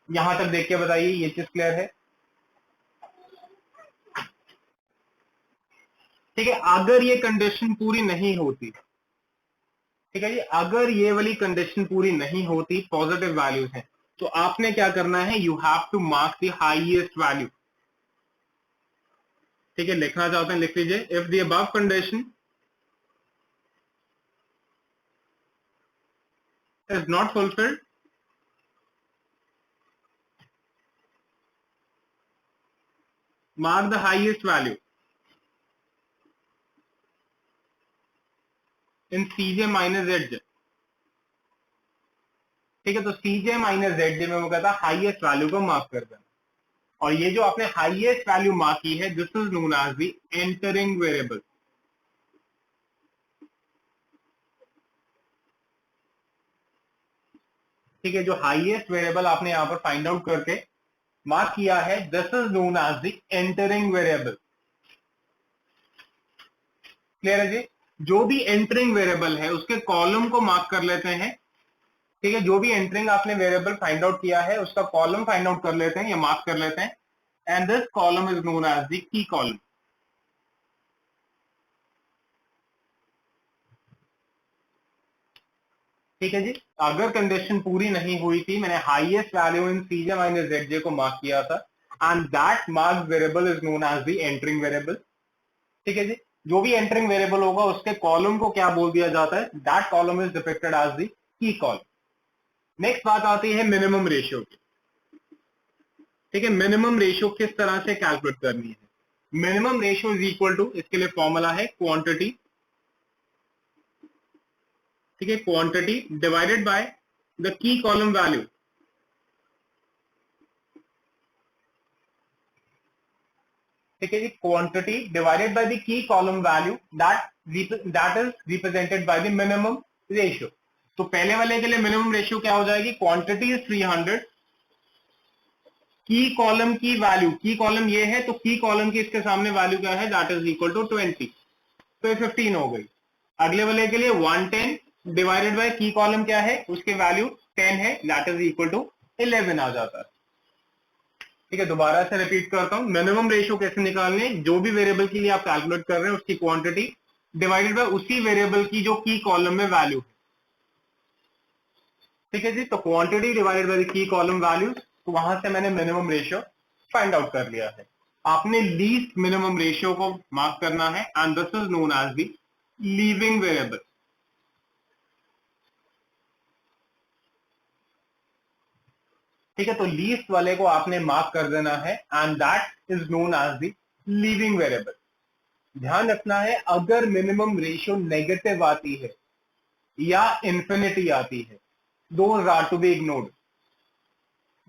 यहां तक देख के बताइए, ये चीज क्लियर है? ठीक है, अगर ये कंडीशन पूरी नहीं होती, ठीक है जी, अगर ये वाली कंडीशन पूरी नहीं होती, पॉजिटिव वैल्यूज हैं, तो आपने क्या करना है, you have to mark the highest value. ठीक है, लिखना चाहते हैं लिख लीजिए, if the above condition is not fulfilled mark the highest value in CJ minus ZJ। ठीक है, तो CJ माइनस ZJ में वो कहता है हाईएस्ट वैल्यू को मार्क कर देना। और ये जो आपने हाईएस्ट वैल्यू मार्क की है, this is known as the entering variable. ठीक है, जो हाईएस्ट वेरिएबल आपने यहां पर फाइंड आउट करके मार्क किया है, this is known as the entering variable. Clear है जी? जो भी एंटरिंग वेरिएबल है उसके कॉलम को मार्क कर लेते हैं। ठीक है, जो भी एंटरिंग आपने वेरिएबल फाइंड आउट किया है उसका कॉलम फाइंड आउट कर लेते हैं या मार्क कर लेते हैं। and this column is known as the key column. ठीक है जी, अगर कंडीशन पूरी नहीं हुई थी, मैंने highest value in CJ minus Z को मार्क किया था, and that mark variable is known as the entering variable. ठीक है जी, जो भी एंटरिंग वेरिएबल होगा उसके कॉलम को क्या बोल दिया जाता है, that column is depicted as the key column. Next बात आती है मिनिमम रेशियो की। ठीक है, मिनिमम रेशियो किस तरह से कैलकुलेट करनी है? Minimum ratio is equal to, इसके लिए फॉर्मूला है क्वांटिटी, ठीक है, quantity divided by the key column value. ठीक है जी, quantity divided by the key column value that is represented by the minimum ratio. तो पहले वाले के लिए मिनिमम रेशियो क्या हो जाएगी, क्वांटिटी इज 300, की कॉलम की वैल्यू, की कॉलम ये है तो की कॉलम की इसके सामने वैल्यू क्या है, दैट इज इक्वल टू 20, तो ये 15 हो गई। अगले वाले के लिए 110 डिवाइडेड बाय की कॉलम क्या है, उसके वैल्यू 10 है, दैट इज इक्वल टू 11 आ जाता है। ठीक है, दोबारा से रिपीट करता हूं, मिनिमम रेशियो कैसे निकालने, जो भी वेरिएबल के लिए आप कैलकुलेट कर रहे हैं उसकी क्वांटिटी डिवाइडेड बाय उसी वेरिएबल की जो की कॉलम में वैल्यू है। ठीक है जी, तो quantity divided by key column values, तो वहां से मैंने मिनिमम रेशियो फाइंड आउट कर लिया है। आपने लीस्ट मिनिमम रेशियो को मार्क करना है, and this is known as the leaving variable. ठीक है, तो लीस्ट वाले को आपने मार्क कर देना है, and that is known as the leaving variable. ध्यान रखना है, अगर मिनिमम रेशियो नेगेटिव आती है या इंफिनिटी आती है, those are to be ignored.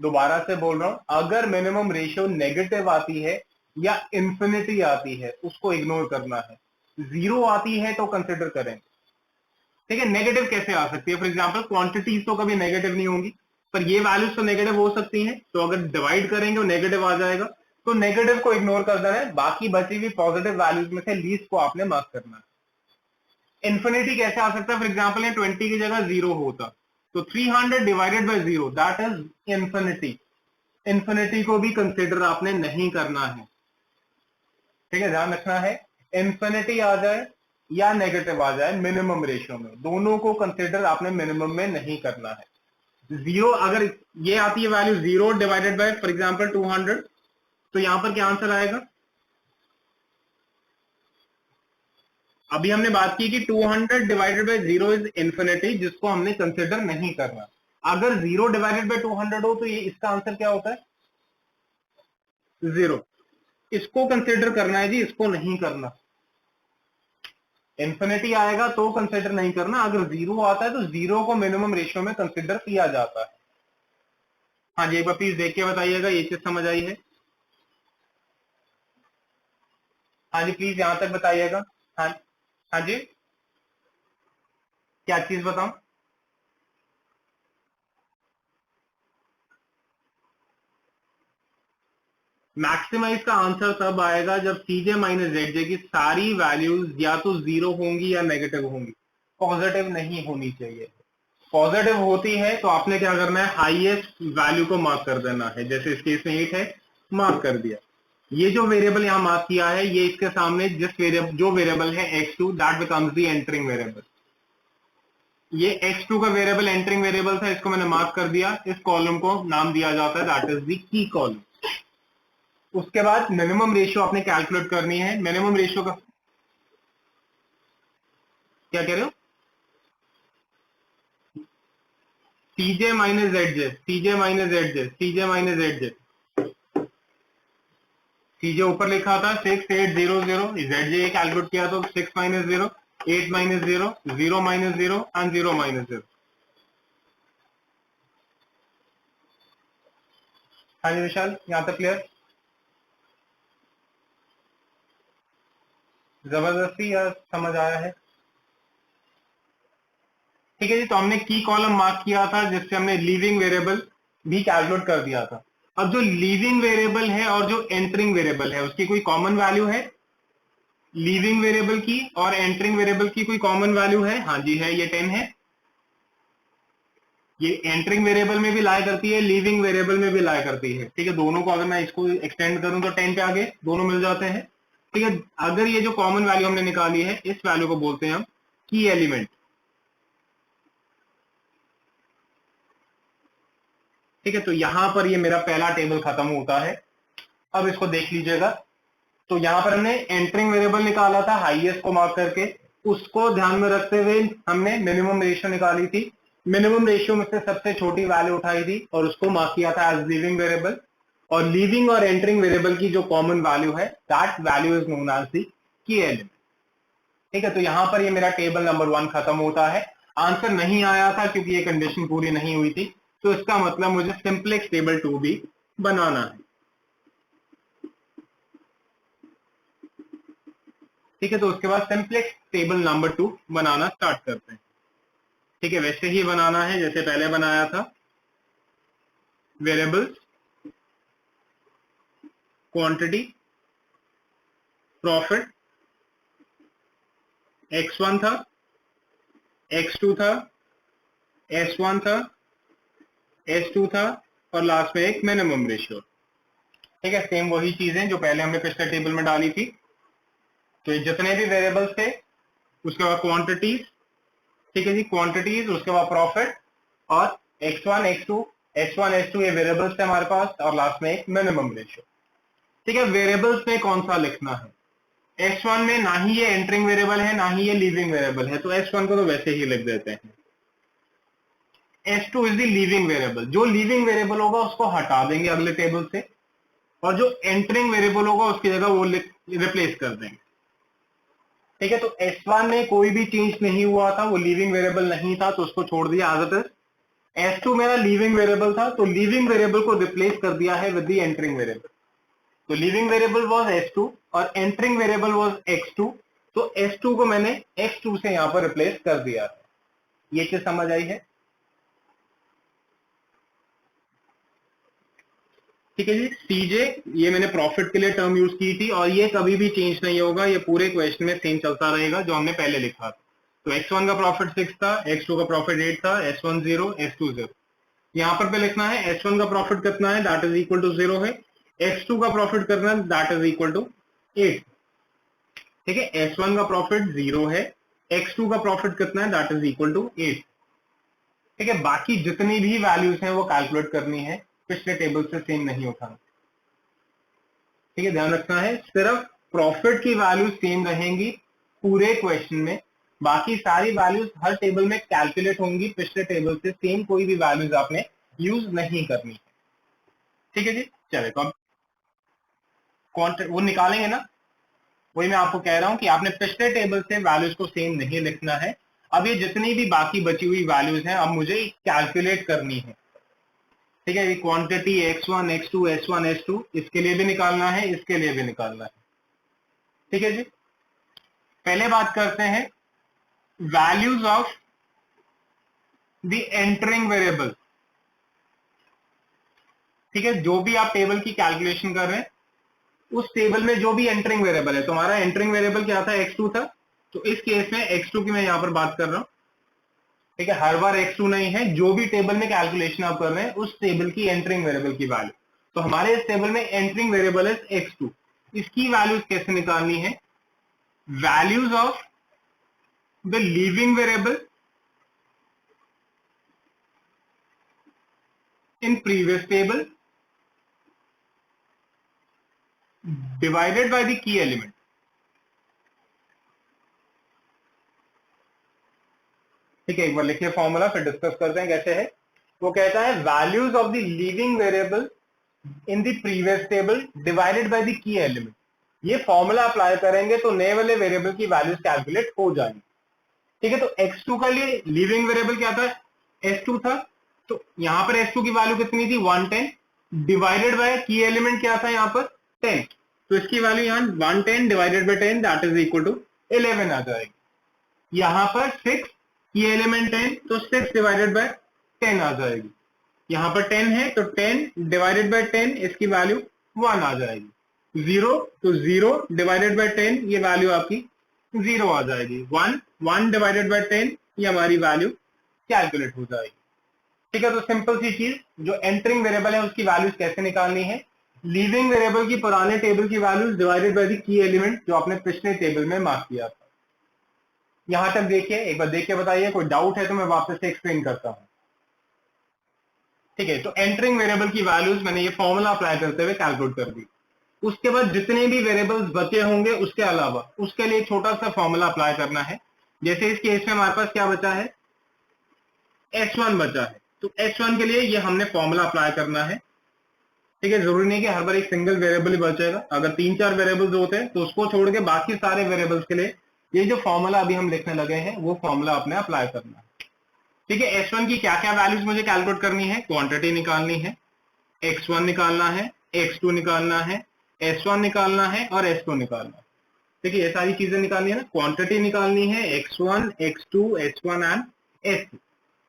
दोबारा से बोल रहा हूं, अगर मिनिमम रेशियो नेगेटिव आती है या इंफिनिटी आती है, उसको इग्नोर करना है। जीरो आती है तो कंसिडर करें। ठीक है, नेगेटिव कैसे आ सकती है, फॉर एग्जांपल क्वांटिटीज तो कभी नेगेटिव नहीं होंगी, पर ये वैल्यूज तो नेगेटिव हो सकती हैं, तो अगर डिवाइड करेंगे वो नेगेटिव आ जाएगा, तो नेगेटिव को इग्नोर कर देना है, बाकी बची हुई पॉजिटिव वैल्यूज में से लीस्ट को आपने मार्क करना है। इन्फिनिटी कैसे आ सकता है, फॉर एग्जाम्पल 20 की जगह 0 होता, तो 300 divided by 0 that is infinity. Infinity को भी कंसिडर आपने नहीं करना है। ठीक है, ध्यान रखना है, इन्फिनिटी आ जाए या नेगेटिव आ जाए मिनिमम रेशियो में, दोनों को कंसिडर आपने मिनिमम में नहीं करना है। जीरो, अगर ये आती है value 0 divided by for example 200, तो यहां पर क्या आंसर आएगा? अभी हमने बात की कि 200 डिवाइडेड बाय 0 इज इन्फिनिटी, जिसको हमने कंसिडर नहीं करना। अगर 0 डिवाइडेड बाय 200 हो तो ये इसका आंसर क्या होता है, 0। इसको कंसिडर करना है जी, इसको नहीं करना। इन्फिनिटी आएगा तो कंसिडर नहीं करना, अगर 0 आता है तो 0 को मिनिमम रेशियो में कंसिडर किया जाता है। हाँ जी, एक बार प्लीज देख के बताइएगा ये चीज समझ आई है। हाँ जी, प्लीज यहां तक बताइएगा। हाँ, हाँ जी, क्या चीज बताऊं? मैक्सिमाइज का आंसर तब आएगा जब सीजे माइनस जेड की सारी वैल्यूज या तो 0 होंगी या नेगेटिव होंगी, पॉजिटिव नहीं होनी चाहिए। पॉजिटिव होती है तो आपने क्या करना है, हाईएस्ट वैल्यू को मार्क कर देना है, जैसे इस केस में 8 है, मार्क कर दिया। ये जो वेरिएबल यहां मार्क किया है, ये इसके सामने जिस वेरिएबल, जो वेरिएबल है x2, that becomes the entering variable. ये x2 का वेरिएबल एंटरिंग वेरिएबल था, इसको मैंने मार्क कर दिया, इस कॉलम को नाम दिया जाता है that is the key column. उसके बाद मिनिमम रेशियो आपने कैलकुलेट करनी है। मिनिमम रेशियो का क्या कह रहे हो, सीजे माइनस जेड जे, सीजे माइनस जेड जे, सीजे माइनस जेड जे। सीजे ऊपर लिखा था 6800, जेड जे कैलकुलेट किया तो 6 minus 0, 8 minus 0, 0 minus 0 and 0 minus 0। हाँ जी विशाल, यहां तक क्लियर? जबरदस्ती या समझ आया है? ठीक है जी, तो हमने की कॉलम मार्क किया था, जिससे हमने लीविंग वेरिएबल भी कैलकुलेट कर दिया था। अब जो लीविंग वेरिएबल है और जो एंटरिंग वेरिएबल है, उसकी कोई कॉमन वैल्यू है? लीविंग वेरिएबल की और एंटरिंग वेरिएबल की कोई कॉमन वैल्यू है? हाँ जी है, ये 10 है। ये एंटरिंग वेरिएबल में भी लाई करती है, लीविंग वेरिएबल में भी लाई करती है। ठीक है, दोनों को अगर मैं इसको एक्सटेंड करूं तो 10 पे आगे दोनों मिल जाते हैं। ठीक है, अगर ये जो कॉमन वैल्यू हमने निकाली है, इस वैल्यू को बोलते हैं हम की एलिमेंट। ठीक है, तो यहां पर ये मेरा पहला टेबल खत्म होता है। अब इसको देख लीजिएगा, तो यहां पर हमने एंटरिंग वेरिएबल निकाला था हाईएस्ट को मार्क करके, उसको ध्यान में रखते हुए हमने मिनिमम रेशियो निकाली थी। मिनिमम रेशियो में से सबसे छोटी वैल्यू उठाई थी और उसको मार्क किया था एज लीविंग वेरिएबल। और लीविंग और एंटरिंग वेरिएबल की जो कॉमन वैल्यू है, that value is known as the key element. ठीक है, तो यहां पर ये मेरा टेबल नंबर 1 खत्म होता है। आंसर नहीं आया था क्योंकि ये कंडीशन पूरी नहीं हुई थी, तो इसका मतलब मुझे सिंपलेक्स टेबल 2 भी बनाना है। ठीक है, तो उसके बाद सिंपलेक्स टेबल नंबर 2 बनाना स्टार्ट करते हैं। ठीक है, वैसे ही बनाना है जैसे पहले बनाया था। वेरिएबल्स, क्वांटिटी, प्रॉफिट, x1 था, x2 था, s1 था, s2 था और लास्ट में एक मिनिमम रेशियो। ठीक है, सेम वही चीजें जो पहले हमने पिछले टेबल में डाली थी। तो जितने भी वेरिएबल्स थे, उसके बाद क्वांटिटीज, ठीक है जी, क्वांटिटीज, उसके बाद प्रॉफिट और x1 x2 s1 s2 ये वेरिएबल्स थे हमारे पास और लास्ट में एक मिनिमम रेशियो। ठीक है, वेरिएबल्स में कौन सा लिखना है? s1 में ना ही ये एंटरिंग वेरिएबल है ना ही ये लीविंग वेरिएबल है, तो s1 को तो वैसे ही लिख देते हैं। s2 is the leaving variable. जो लीविंग वेरिएबल होगा उसको हटा देंगे अगले टेबल से और जो एंटरिंग वेरिएबल होगा उसकी जगह वो रिप्लेस कर देंगे। ठीक है, तो S1 में कोई भी चेंज नहीं हुआ था, वो लीविंग वेरिएबल नहीं था तो उसको छोड़ दिया एज इट इज। S2 मेरा लीविंग वेरिएबल था, तो लीविंग वेरिएबल को रिप्लेस कर दिया है विद द एंटरिंग वेरिएबल। तो लीविंग वेरिएबल वाज S2 और एंटरिंग वेरिएबल वाज X2, तो S2 को मैंने X2 से यहां पर रिप्लेस कर दिया है। ये चीज समझ आई है? ठीक है जी, सीजे ये मैंने प्रॉफिट के लिए टर्म यूज की थी और ये कभी भी चेंज नहीं होगा, ये पूरे क्वेश्चन में सेम चलता रहेगा जो हमने पहले लिखा था। तो x1 का प्रॉफिट 6 था, x2 का प्रॉफिट 8 था, s1 0 s2 0। यहां पर पे लिखना है s1 का प्रॉफिट कितना है, दैट इज इक्वल टू 0 है। x2 का प्रॉफिट करना है, दैट इज इक्वल टू 8। ठीक है, s1 का प्रॉफिट 0 है, x2 का प्रॉफिट कितना है, दैट इज इक्वल टू 8। ठीक है, बाकी जितनी भी वैल्यूज हैं वो कैलकुलेट करनी है, पिछले टेबल से सेम नहीं उठाना। ठीक है, ध्यान रखना है, सिर्फ प्रॉफिट की वैल्यू सेम रहेंगी पूरे क्वेश्चन में, बाकी सारी वैल्यूज हर टेबल में कैलकुलेट होंगी पिछले टेबल से सेम, कोई भी वैल्यूज आपने यूज नहीं करनी है। ठीक है जी, चले तो अब वो निकालेंगे ना, वही मैं आपको कह रहा हूं कि आपने पिछले टेबल से वैल्यूज को सेम नहीं लिखना है। अब ये जितनी भी बाकी बची हुई वैल्यूज हैं अब मुझे कैलकुलेट करनी है। ठीक है, quantity x1 x2 s1 s2 इसके लिए भी निकालना है, इसके लिए भी निकालना है। ठीक है जी, पहले बात करते हैं values of the entering variable. ठीक है, जो भी आप टेबल की कैलकुलेशन कर रहे हैं उस टेबल में जो भी एंटरिंग वेरिएबल है, तो हमारा एंटरिंग वेरिएबल क्या था, x2 था, तो इस केस में x2 की मैं यहां पर बात कर रहा हूं। ठीक है, हर बार x2 नहीं है, जो भी टेबल में कैलकुलेशन आप कर रहे हैं उस टेबल की एंटरिंग वेरिएबल की वैल्यू। तो हमारे इस टेबल में एंटरिंग वेरिएबल है x2, इसकी वैल्यूज कैसे निकालनी है? Values of the leaving variable in previous table divided by the key element. ठीक है, एक बार लिखिए फॉर्मूला, फिर डिस्कस करते हैं कैसे है। वो कहता है values of the leaving variable in the previous table divided by the key element. ये फॉर्मूला अप्लाई करेंगे तो नए वाले वेरिएबल की वैल्यूज कैलकुलेट हो जाएंगी। ठीक है, तो x2 का लिए लीविंग वेरिएबल क्या था, s2 था, तो यहां पर s2 की वैल्यू कितनी थी, 110 डिवाइडेड बाय की एलिमेंट क्या था यहाँ पर 10, तो इसकी वैल्यू यहाँ 110 divided by 10 that is equal to 11 आ जाएगी। यहां पर 6 की एलिमेंट 10, तो 6 डिवाइडेड बाय 10 आ जाएगी। यहां पर 10 है तो 10 डिवाइडेड बाय 10 इसकी वैल्यू 1 आ जाएगी। 0 तो 0 डिवाइडेड बाय 10 ये वैल्यू आपकी 0 आ जाएगी। 1 डिवाइडेड बाय 10 ये हमारी वैल्यू कैलकुलेट हो जाएगी। ठीक है, तो सिंपल सी चीज, जो एंटरिंग वेरिएबल है उसकी वैल्यूज कैसे निकालनी है, लीविंग वेरिएबल की पुराने टेबल की values divided by the key element जो आपने पिछले टेबल में मार्क किया था। यहां तक देखिए, एक बार देख के बताइए, कोई डाउट है तो मैं वापस से एक्सप्लेन करता हूं। ठीक है, तो एंटरिंग वेरिएबल की वैल्यूज मैंने ये फॉर्मूला अप्लाई करते हुए कैलकुलेट कर दी। उसके बाद जितने भी वेरिएबल्स बचे होंगे उसके अलावा उसके लिए छोटा सा फॉर्मूला अप्लाई करना है। जैसे इस केस में हमारे पास क्या बचा है, S1 बचा है, तो S1 के लिए ये हमने फॉर्मूला अप्लाई करना है। ठीक है, जरूरी नहीं कि हर बार एक सिंगल वेरिएबल ही बचेगा, अगर 3-4 वेरिएबल्स होते हैं तो उसको छोड़ के बाकी सारे वेरिएबल्स के लिए ये जो फॉर्मूला अभी हम लिखने लगे हैं वो फॉर्मूला अपने अप्लाई करना है। ठीक है, S1 की क्या क्या वैल्यूज मुझे कैलकुलेट करनी है, क्वांटिटी निकालनी है, X1 निकालना है, X2 निकालना है, S1 निकालना है और S2 निकालना है। देखिए, ये सारी चीजें निकालनी है ना, क्वांटिटी निकालनी है, X1, X2, H1 and S2,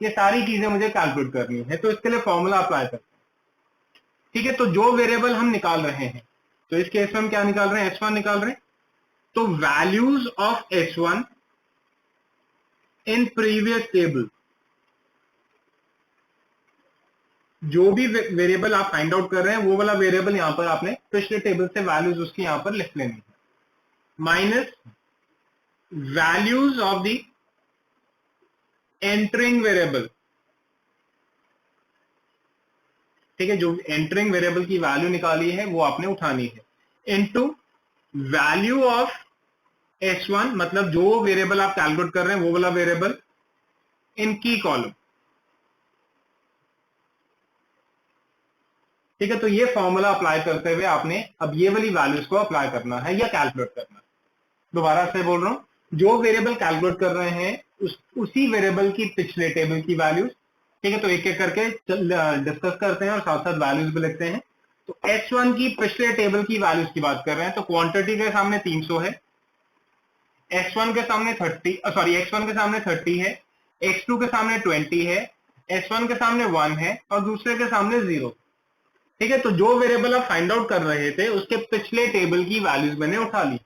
ये सारी चीजें मुझे कैलकुलेट करनी है, तो इसके लिए फॉर्मूला अप्लाई करते हैं। ठीक है, तो जो वेरिएबल हम निकाल रहे हैं, तो इस केस में हम क्या निकाल रहे हैं, H1 निकाल रहे हैं, तो values of H1 in previous table, जो भी वेरिएबल आप फाइंड आउट कर रहे हैं वो वाला वेरिएबल यहां पर आपने पिछले टेबल से वैल्यूज उसकी यहां पर लिख लेनी है, minus values of the entering variable. ठीक है, जो एंटरिंग वेरिएबल की वैल्यू निकाली है वो आपने उठानी है, इनटू वैल्यू ऑफ S1, मतलब जो वेरिएबल आप कैलकुलेट कर रहे हैं वो वाला वेरिएबल इन की कॉलम। ठीक है, तो ये फॉर्मूला अप्लाई करते हुए आपने अब ये वाली वैल्यूज को अप्लाई करना है या कैलकुलेट करना है। दोबारा से बोल रहा हूं, जो वेरिएबल कैलकुलेट कर रहे हैं उसी वेरिएबल की पिछले टेबल की वैल्यूज। ठीक है, तो एक एक करके डिस्कस करते हैं और साथ साथ वैल्यूज भी लिखते हैं। तो S1 की पिछले टेबल की वैल्यूज की बात कर रहे हैं, तो क्वांटिटी के सामने 300 है, X1 के सामने 30 है, X2 के सामने 20 है, S1 के सामने 1 है और दूसरे के सामने 0। ठीक है, तो जो वेरिएबल आप फाइंड आउट कर रहे थे उसके पिछले टेबल की वैल्यूज मैंने उठा ली,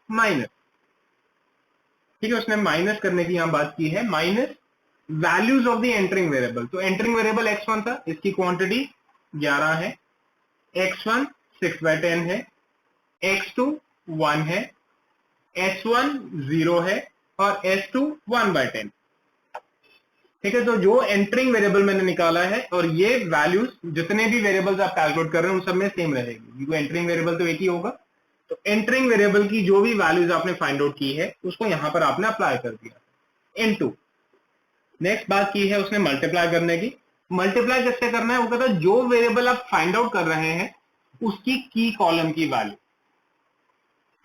माइनस। ठीक है, उसने माइनस करने की यहां बात की है, minus values of the entering variable. तो एंटरिंग वेरिएबल X1 था, इसकी क्वांटिटी 11 है, X1 6/10 है, X2 1 है, S1 0 है और S2 1/10। ठीक है, तो जो एंटरिंग वेरिएबल मैंने निकाला है और ये वैल्यूज जितने भी वेरिएबल्स आप कैलकुलेट कर रहे हैं उन सब में सेम रहेगी, क्योंकि एंटरिंग वेरिएबल तो एक ही होगा। तो एंटरिंग वेरिएबल की जो भी वैल्यूज आपने फाइंड आउट की है उसको यहां पर आपने अप्लाई कर दिया, इनटू नेक्स्ट बात की है उसने मल्टीप्लाई करने की। मल्टीप्लाई किससे करना है, वो कहता है जो वेरिएबल आप फाइंड आउट कर रहे हैं उसकी की कॉलम की वैल्यू।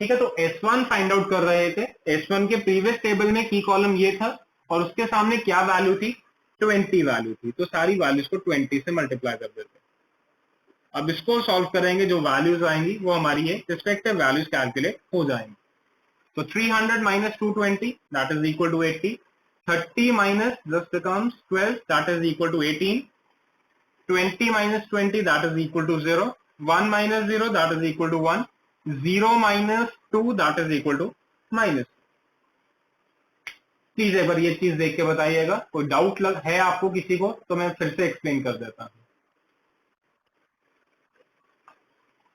ठीक है, तो S1 फाइंड आउट कर रहे थे, S1 के प्रीवियस टेबल में की कॉलम ये था और उसके सामने क्या वैल्यू थी, 20 वैल्यू थी, तो सारी वैल्यूज को 20 से मल्टीप्लाई कर देते हैं। अब इसको सॉल्व करेंगे, जो वैल्यूज आएंगी वो हमारी ये रिस्पेक्टिव वैल्यूज कैलकुलेट हो जाएंगी। तो 300 minus 220 that is equal to 80, 30 minus this becomes 12 that is equal to 18, 20 minus 20 that is equal to 0, 1 minus 0 that is equal to 1, 0 minus 2 that is equal to minus। Please एक बार ये चीज देख के बताइएगा, कोई डाउट है आपको किसी को तो मैं फिर से एक्सप्लेन कर देता हूं।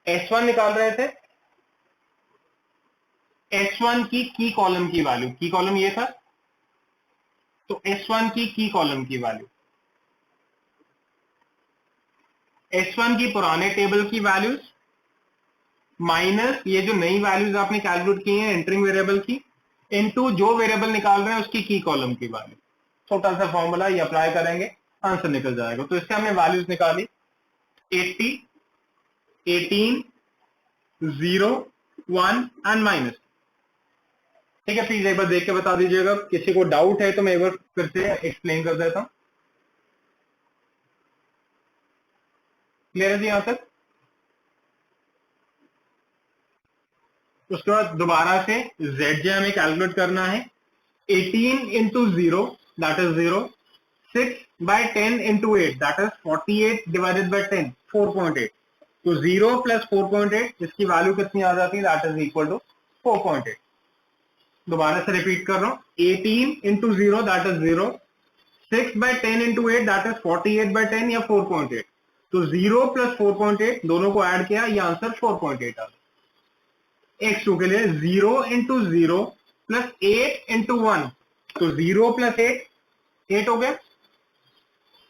S1 निकाल रहे थे, S1 की कॉलम की वैल्यू, की कॉलम ये था, तो S1 की कॉलम की वैल्यू, S1 की पुराने टेबल की वैल्यूज माइनस ये जो नई वैल्यूज आपने कैलकुलेट की हैं एंटरिंग वेरिएबल की, इनटू जो वेरिएबल निकाल रहे हैं उसकी की कॉलम की वैल्यू। छोटा सा फॉर्मूला ये अप्लाई करेंगे, आंसर निकल जाएगा। तो इससे हमने वैल्यूज निकाली 80, 18, 0, 1 एंड माइनस। ठीक है, प्लीज एक बार देख के बता दीजिएगा, किसी को डाउट है तो मैं एक बार फिर से एक्सप्लेन कर देता हूं। क्लियर है जी यहां तक? उसके बाद दोबारा से ZJ हमें कैलकुलेट करना है, 18 into 0 that is 0, 6/10 into 8 that is 48 divided by 10 4.8। तो 0 प्लस 4.8 इसकी वैल्यू कितनी आ जाती है, दैट इज इक्वल टू 4.8। दोबारा से रिपीट कर रहा हूं, 18 into 0 that is 0, 6/10 into 8 that is 48/10 या 4.8। तो 0 प्लस 4.8 दोनों को ऐड किया, ये आंसर 4.8 आ गया। x2 के लिए 0 इंटू 0 प्लस 8 इंटू 1, तो 0 प्लस 8 हो गया।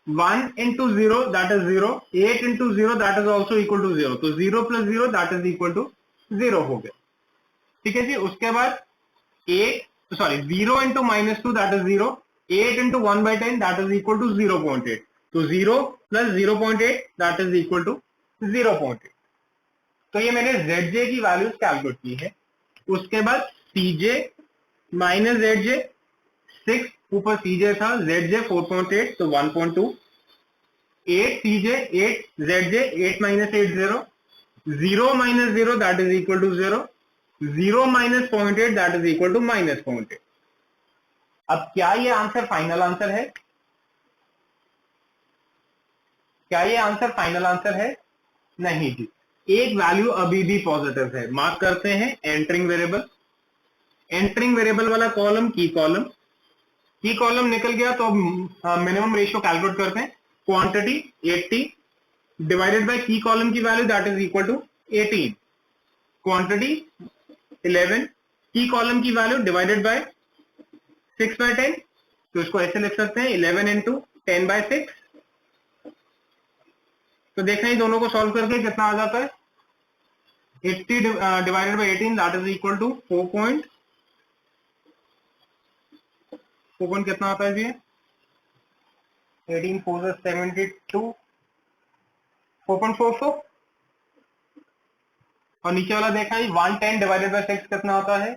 1 into 0 that is 0, 8 into 0 that is also equal to 0, तो 0 plus 0 that is equal to 0 हो गया। ठीक है जी। उसके बाद 0 into -2 that is 0, 8 into 1/10 that is equal to 0.8, तो 0 plus 0.8 that is equal to 0.8। तो ये मैंने ZJ की वैल्यूज कैलकुलेट की है। उसके बाद CJ माइनस ZJ 6, ऊपर CJ था, ZJ 4.8 तो 1.2, 8 CJ 8 ZJ 8 minus 8 0, 0 minus 0 that is equal to 0, 0 minus 0.8 that is equal to -0.8। अब क्या ये आंसर फाइनल आंसर है? क्या ये आंसर फाइनल आंसर है? नहीं जी, एक वैल्यू अभी भी पॉजिटिव है। मार्क करते हैं एंटरिंग वेरिएबल। एंटरिंग वेरिएबल वाला कॉलम की कॉलम निकल गया, तो अब मिनिमम रेशियो कैलकुलेट करते हैं। Quantity 80 divided by key column की value that is equal to 18, quantity 11 key column की वैल्यू डिवाइडेड बाय 6/10, तो इसको ऐसे लिख सकते हैं 11 इंटू 10/6। तो देखना ही दोनों को सॉल्व करके कितना आ जाता है। 80 divided by 18 that is equal to 4 कितना आता है जी? 18 4 72, 4.44। और नीचे वाला देखा जी 110 डिवाइडेड बाय 6 कितना आता है?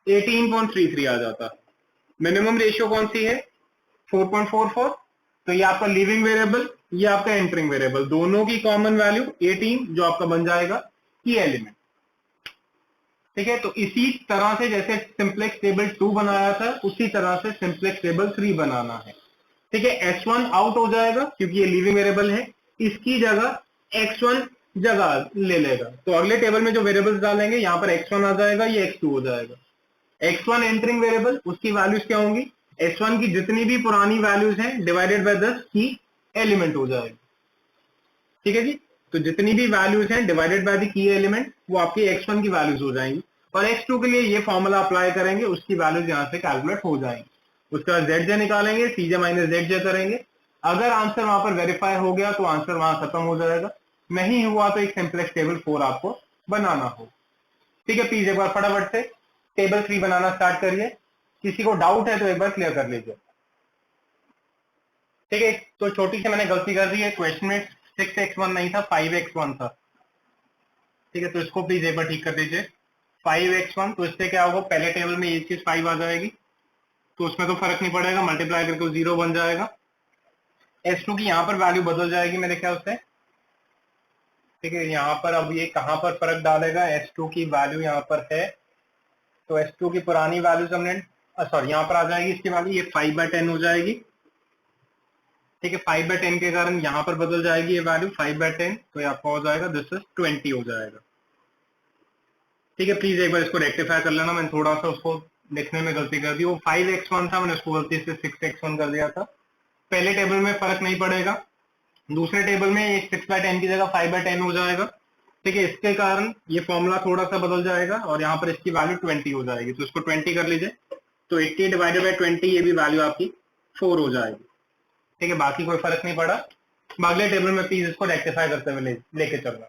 18.33 आ जाता है। मिनिमम रेशियो कौन सी है? 4.44। तो ये आपका लिविंग वेरिएबल, ये आपका एंटरिंग वेरिएबल, दोनों की कॉमन वैल्यू 18 जो आपका बन जाएगा की एलिमेंट। ठीक है, तो इसी तरह से जैसे सिंप्लेक्स टेबल 2 बनाया था, उसी तरह से सिंप्लेक्स टेबल 3 बनाना है। ठीक है, S1 आउट हो जाएगा क्योंकि ये लिविंग वेरिएबल है, इसकी जगह X1 जगह ले लेगा। तो अगले टेबल में जो वेरिएबल्स डालेंगे, यहां पर X1 आ जाएगा, ये X2 हो जाएगा। X1 एंटरिंग वेरिएबल, उसकी वैल्यूज क्या होंगी? S1 की जितनी भी पुरानी वैल्यूज हैं डिवाइडेड बाय 10 की एलिमेंट हो जाएगी। ठीक है जी, तो जितनी भी वैल्यूज हैं divided by the key element, वो आपकी X1 की वैल्यूज हो जाएंगी। और X2 के लिए ये फॉर्मूला अप्लाई करेंगे, उसकी वैल्यूज यहां से कैलकुलेट हो जाएंगी। उसके बाद ZJ निकालेंगे, CJ माइनस ZJ करेंगे। अगर आंसर वहां पर वेरीफाई हो गया तो आंसर वहां खत्म हो जाएगा, नहीं हुआ तो एक सिंपलेक्स टेबल 4 आपको बनाना हो। ठीक है, प्लीज एक बार फटाफट से टेबल 3 बनाना स्टार्ट करिए। किसी को डाउट है तो एक बार क्लियर कर लीजिए। ठीक है, तो छोटी सी मैंने गलती कर दी है, क्वेश्चन में 6x1 नहीं था, 5x1 था। ठीक है, तो इसको प्लीज एक बार ठीक कर दीजिए। 5x1, तो इससे क्या होगा, पहले टेबल में ये चीज 5 आ जाएगी, तो उसमें तो फर्क नहीं पड़ेगा, मल्टीप्लाई करके 0 बन जाएगा। S2 की यहाँ पर वैल्यू बदल जाएगी मेरे ख्याल से। ठीक है, यहाँ पर अब ये कहाँ पर फर्क डालेगा, S2 की वैल्यू यहाँ पर है, तो S2 की पुरानी वैल्यूज हमने सॉरी यहाँ पर आ जाएगी, इसकी वैल्यू ये 5/10 हो जाएगी। ठीक है, 5/10 के कारण यहाँ पर बदल जाएगी ये वैल्यू 5/10, तो ये आपका हो जाएगा दिस इज 20 हो जाएगा। ठीक है, प्लीज एक बार इसको रेक्टिफाई कर लेना, मैंने थोड़ा सा उसको लिखने में गलती कर दी। वो 5x1 था, मैंने उसको गलती से 6x1 कर दिया था। पहले टेबल में फर्क नहीं पड़ेगा, दूसरे टेबल में ये 6/10 की जगह 5/10 हो जाएगा। ठीक है, इसके कारण ये फॉर्मूला थोड़ा सा बदल जाएगा और यहाँ पर इसकी वैल्यू 20 हो जाएगी, तो इसको 20 कर लीजिए, तो 80 डिवाइडेड बाई 20 ये भी वैल्यू आपकी 4 हो जाएगी। ठीक है, बाकी कोई फर्क नहीं पड़ा। अगले टेबल में प्लीज इसको रेक्टिफाई करते हुए लेके चलना।